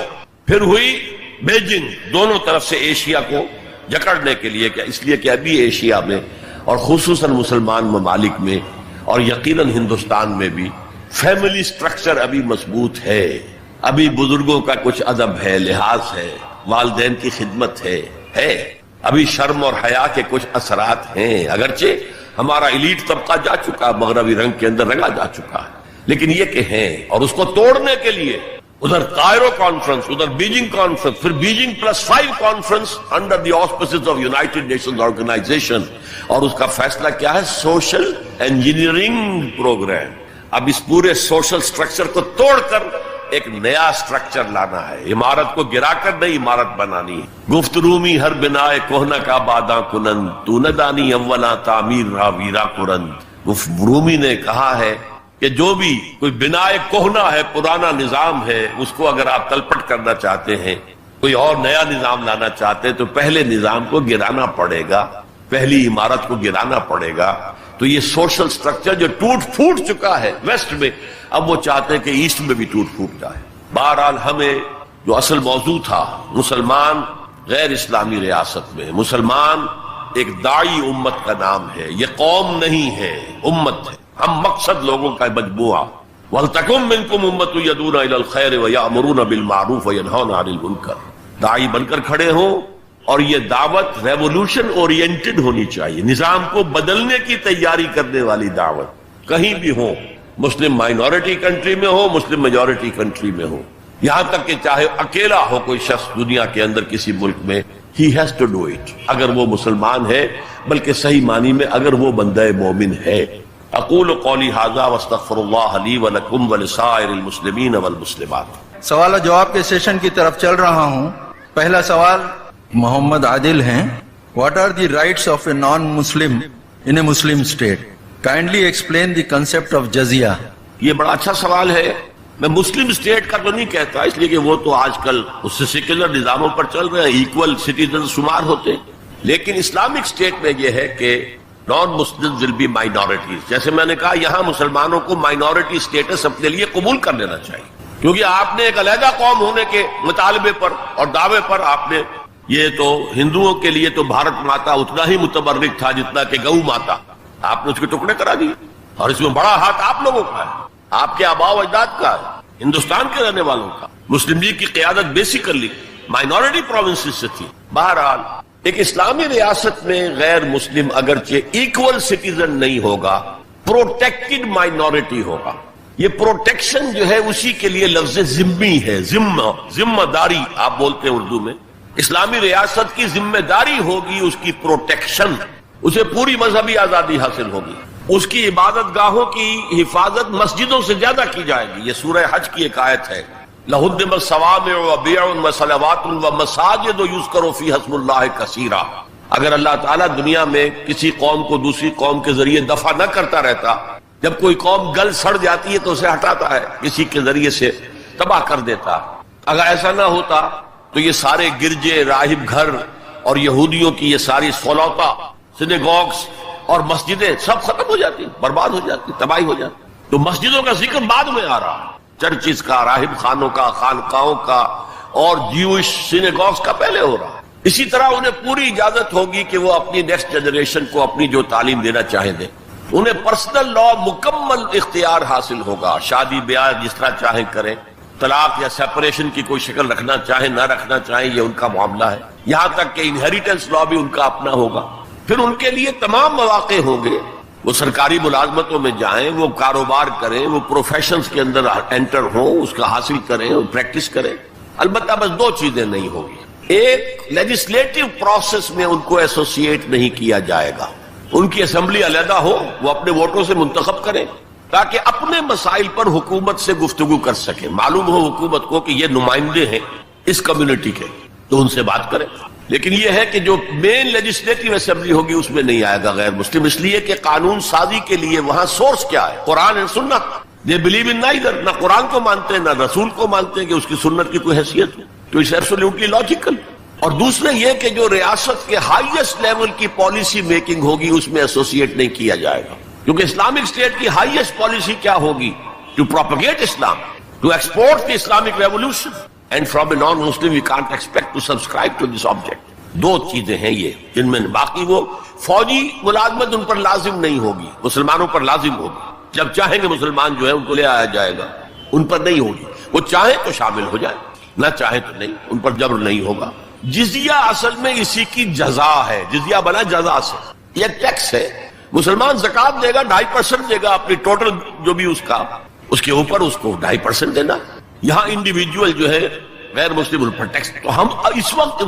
پھر ہوئی بیجنگ. دونوں طرف سے ایشیا کو جکڑنے کے لیے کہ اس لیے کہ ابھی ایشیا میں اور خصوصاً مسلمان ممالک میں اور یقیناً ہندوستان میں بھی فیملی سٹرکچر ابھی مضبوط ہے، ابھی بزرگوں کا کچھ ادب ہے، لحاظ ہے، والدین کی خدمت ہے، ابھی شرم اور حیا کے کچھ اثرات ہیں، اگرچہ ہمارا ایلیٹ طبقہ جا چکا، مغربی رنگ کے اندر رنگا جا چکا ہے، لیکن یہ کہ ہیں، اور اس کو توڑنے کے لیے ادھر کائرو کانفرنس، ادھر بیجنگ کانفرنس، پھر Beijing +5 conference under the auspices of United Nations Organization, اور اس کا فیصلہ کیا ہے؟ Social engineering programme. اب اس پورے سوشل سٹرکچر کو توڑ کر ایک نیا سٹرکچر لانا ہے، عمارت کو گرا کر نئی عمارت بنانی ہے۔ گفت رومی ہر بنائے کوہنا کا باداں کنند، تو نہ دانی اولا تعمیر را ویرا کرند۔ گفت رومی نے کہا ہے کہ جو بھی کوئی بنائے کوہنا ہے، پرانا نظام ہے، اس کو اگر آپ تلپٹ کرنا چاہتے ہیں، کوئی اور نیا نظام لانا چاہتے ہیں، تو پہلے نظام کو گرانا پڑے گا، پہلی عمارت کو گرانا پڑے گا۔ تو یہ سوشل سٹرکچر جو ٹوٹ پھوٹ چکا ہے ویسٹ میں، اب وہ چاہتے ہیں کہ ایسٹ میں بھی ٹوٹ پھوٹ جائے۔ بہرحال ہمیں جو اصل موضوع تھا، مسلمان غیر اسلامی ریاست میں، مسلمان ایک داعی امت کا نام ہے، یہ قوم نہیں ہے، امت ہے، ہم مقصد لوگوں کا مجموعہ۔ وَلْتَكُن مِّنكُمْ أُمَّةٌ يَدْعُونَ إِلَى الْخَيْرِ وَيَأْمُرُونَ بِالْمَعْرُوفِ وَيَنْهَوْنَ عَنِ الْمُنكَرِ، داعی بن کر کھڑے ہوں، اور یہ دعوت ریولوشن اورینٹڈ ہونی چاہیے، نظام کو بدلنے کی تیاری کرنے والی دعوت، کہیں بھی ہو، مسلم مائنورٹی کنٹری میں ہو، مسلم میجورٹی کنٹری میں ہو، یہاں تک کہ چاہے اکیلا ہو کوئی شخص دنیا کے اندر کسی ملک میں، he has to do it، اگر وہ مسلمان ہے، بلکہ صحیح معنی میں اگر وہ بندہ مومن ہے۔ اقول قولی ھذا واستغفر اللہ لی ولکم ولسائر المسلمین والمسلمات۔ سوال و جواب کے سیشن کی طرف چل رہا ہوں۔ پہلا سوال محمد عادل ہیں۔ What are the rights of a non-Muslim in a Muslim state? Kindly explain the concept of jizya۔ یہ بڑا اچھا سوال ہے۔ میں مسلم اسٹیٹ کا تو نہیں کہتا، اس لیے کہ وہ تو آج کل اس سے سیکولر نظاموں پر چل رہے ہیں، ایکول سٹیزن شمار ہوتے ہیں، لیکن اسلامک اسٹیٹ میں یہ ہے کہ نان مسلم ول بی مائنورٹیز۔ جیسے میں نے کہا، یہاں مسلمانوں کو مائنورٹی اسٹیٹس اپنے لیے قبول کر لینا چاہیے، کیونکہ آپ نے ایک علیحدہ قوم ہونے کے مطالبے پر اور دعوے پر آپ نے، یہ تو ہندوؤں کے لیے تو بھارت ماتا اتنا ہی متبرک تھا جتنا کہ گو ماتا، آپ نے اس کے ٹکڑے کرا دیے، اور اس میں بڑا ہاتھ آپ لوگوں کا ہے، آپ کے آباء و اجداد کا ہے، ہندوستان کے رہنے والوں کا۔ مسلم لیگ کی قیادت بیسیکلی مائنورٹی پروونسز سے تھی۔ بہرحال ایک اسلامی ریاست میں غیر مسلم اگرچہ ایکول سٹیزن نہیں ہوگا، پروٹیکٹڈ مائنورٹی ہوگا۔ یہ پروٹیکشن جو ہے اسی کے لیے لفظ ذمہ ہے، ذمہ داری آپ بولتے ہیں اردو میں۔ اسلامی ریاست کی ذمہ داری ہوگی اس کی پروٹیکشن، اسے پوری مذہبی آزادی حاصل ہوگی، اس کی عبادت گاہوں کی حفاظت مسجدوں سے زیادہ کی جائے گی۔ یہ سورہ حج کی ایک آیت ہے، لَهُدِّمَ الصَّوَامِعُ وَبِيعٌ وَصَلَوَاتٌ وَمَسَاجِدُ يُذْكَرُ فِيهَا اسْمُ اللَّهِ كَثِيرًا۔ اگر اللہ تعالیٰ دنیا میں کسی قوم کو دوسری قوم کے ذریعے دفع نہ کرتا رہتا، جب کوئی قوم گل سڑ جاتی ہے تو اسے ہٹاتا ہے، کسی کے ذریعے سے تباہ کر دیتا۔ اگر ایسا نہ ہوتا تو یہ سارے گرجے، راہب گھر اور یہودیوں کی یہ ساری سولوتا، سینیگوگس اور مسجدیں سب ختم ہو جاتی، برباد ہو جاتی، تباہی ہو جاتی۔ تو مسجدوں کا ذکر بعد میں آ رہا ہے، چرچز کا، راہب خانوں کا، خانقاہوں کا اور جیوش سینیگوگس کا پہلے ہو رہا ہے۔ اسی طرح انہیں پوری اجازت ہوگی کہ وہ اپنی نیکسٹ جنریشن کو اپنی جو تعلیم دینا چاہیں دیں، انہیں پرسنل لا مکمل اختیار حاصل ہوگا، شادی بیاہ جس طرح چاہیں کریں، طلاق یا سیپریشن کی کوئی شکل رکھنا چاہیں نہ رکھنا چاہیں یہ ان کا معاملہ ہے، یہاں تک کہ انہیریٹنس لا بھی ان کا اپنا ہوگا۔ پھر ان کے لیے تمام مواقع ہوں گے، وہ سرکاری ملازمتوں میں جائیں، وہ کاروبار کریں، وہ پروفیشنز کے اندر انٹر ہوں، اس کا حاصل کریں اور پریکٹس کریں۔ البتہ بس دو چیزیں نہیں ہوگی، ایک لیجسلیٹو پروسیس میں ان کو ایسوسیٹ نہیں کیا جائے گا، ان کی اسمبلی علیحدہ ہو، وہ اپنے ووٹوں سے منتخب کریں تاکہ اپنے مسائل پر حکومت سے گفتگو کر سکیں، معلوم ہو حکومت کو کہ یہ نمائندے ہیں اس کمیونٹی کے، تو ان سے بات کریں۔ لیکن یہ ہے کہ جو مین لیجسلیٹو اسمبلی ہوگی اس میں نہیں آئے گا غیر مسلم، اس لیے کہ قانون سازی کے لیے وہاں سورس کیا ہے؟ قرآن اور سنت۔ دے بلیو ان نائدر، نہ قرآن کو مانتے ہیں نہ رسول کو مانتے ہیں کہ اس کی سنت کی کوئی حیثیت ہو، تو اس ایبسولوٹلی لاجیکل۔ اور دوسرے یہ کہ جو ریاست کے ہائیسٹ لیول کی پالیسی میکنگ ہوگی اس میں ایسوسیٹ نہیں کیا جائے گا، کیونکہ اسلامک اسٹیٹ کی ہائیسٹ پالیسی کیا ہوگی؟ To propagate Islam, to export the Islamic revolution, and from a non Muslim we can't expect to subscribe to this object. دو چیزیں ہیں یہ جن میں باقی وہ فوجی ملازمت ان پر لازم نہیں ہوگی، مسلمانوں پر لازم ہوگی. جب چاہیں گے مسلمان جو ہے ان کو لے آیا جائے گا، ان پر نہیں ہوگی. وہ چاہیں تو شامل ہو جائے، نہ چاہیں تو نہیں، ان پر جبر نہیں ہوگا. جزیہ اصل میں اسی کی جزا ہے، جزیہ بنا جزا سے، یہ ٹیکس ہے. مسلمان زکات دے گا 2.5% دے گا اپنی ٹوٹل جو بھی اس کا، اس کے اوپر اس کو 2.5% دینا. یہاں انڈیویجول جو ہے غیر مسلم ان پر ٹیکس. تو ہم اس وقت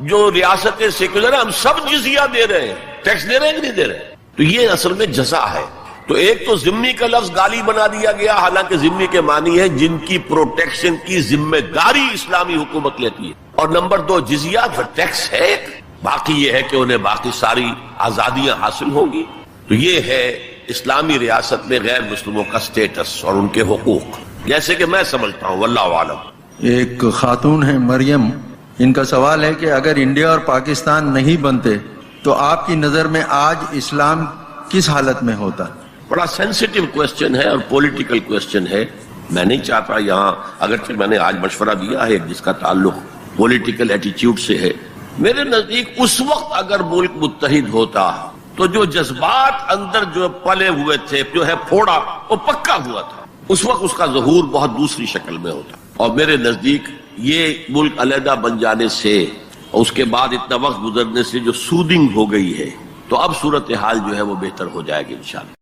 جو ریاستیں سیکولر ہیں ہم سب جزیہ دے رہے ہیں، ٹیکس دے رہے ہیں کہ نہیں دے رہے. تو یہ اصل میں جزا ہے. تو ایک تو ذمہ کا لفظ گالی بنا دیا گیا، حالانکہ ذمہ کے معنی ہے جن کی پروٹیکشن کی ذمہ داری اسلامی حکومت لیتی ہے. اور نمبر 2 جزیہ جو ٹیکس ہے، باقی یہ ہے کہ انہیں باقی ساری آزادیاں حاصل ہوں گی. تو یہ ہے اسلامی ریاست میں غیر مسلموں کا سٹیٹس اور ان کے حقوق، جیسے کہ میں سمجھتا ہوں. واللہ عالم. ایک خاتون ہے مریم، ان کا سوال ہے کہ اگر انڈیا اور پاکستان نہیں بنتے تو آپ کی نظر میں آج اسلام کس حالت میں ہوتا؟ بڑا سینسیٹیو کوسچن ہے اور پولیٹیکل کوسچن ہے. میں نہیں چاہتا یہاں، اگرچہ میں نے آج مشورہ دیا ہے جس کا تعلق پولیٹیکل ایٹیچیوڈ سے ہے. میرے نزدیک اس وقت اگر ملک متحد ہوتا تو جو جذبات اندر جو پلے ہوئے تھے، جو ہے پھوڑا، وہ پکا ہوا تھا. اس وقت اس کا ظہور بہت دوسری شکل میں ہوتا. اور میرے نزدیک یہ ملک علیحدہ بن جانے سے اور اس کے بعد اتنا وقت گزرنے سے جو سودنگ ہو گئی ہے، تو اب صورتحال جو ہے وہ بہتر ہو جائے گی انشاءاللہ.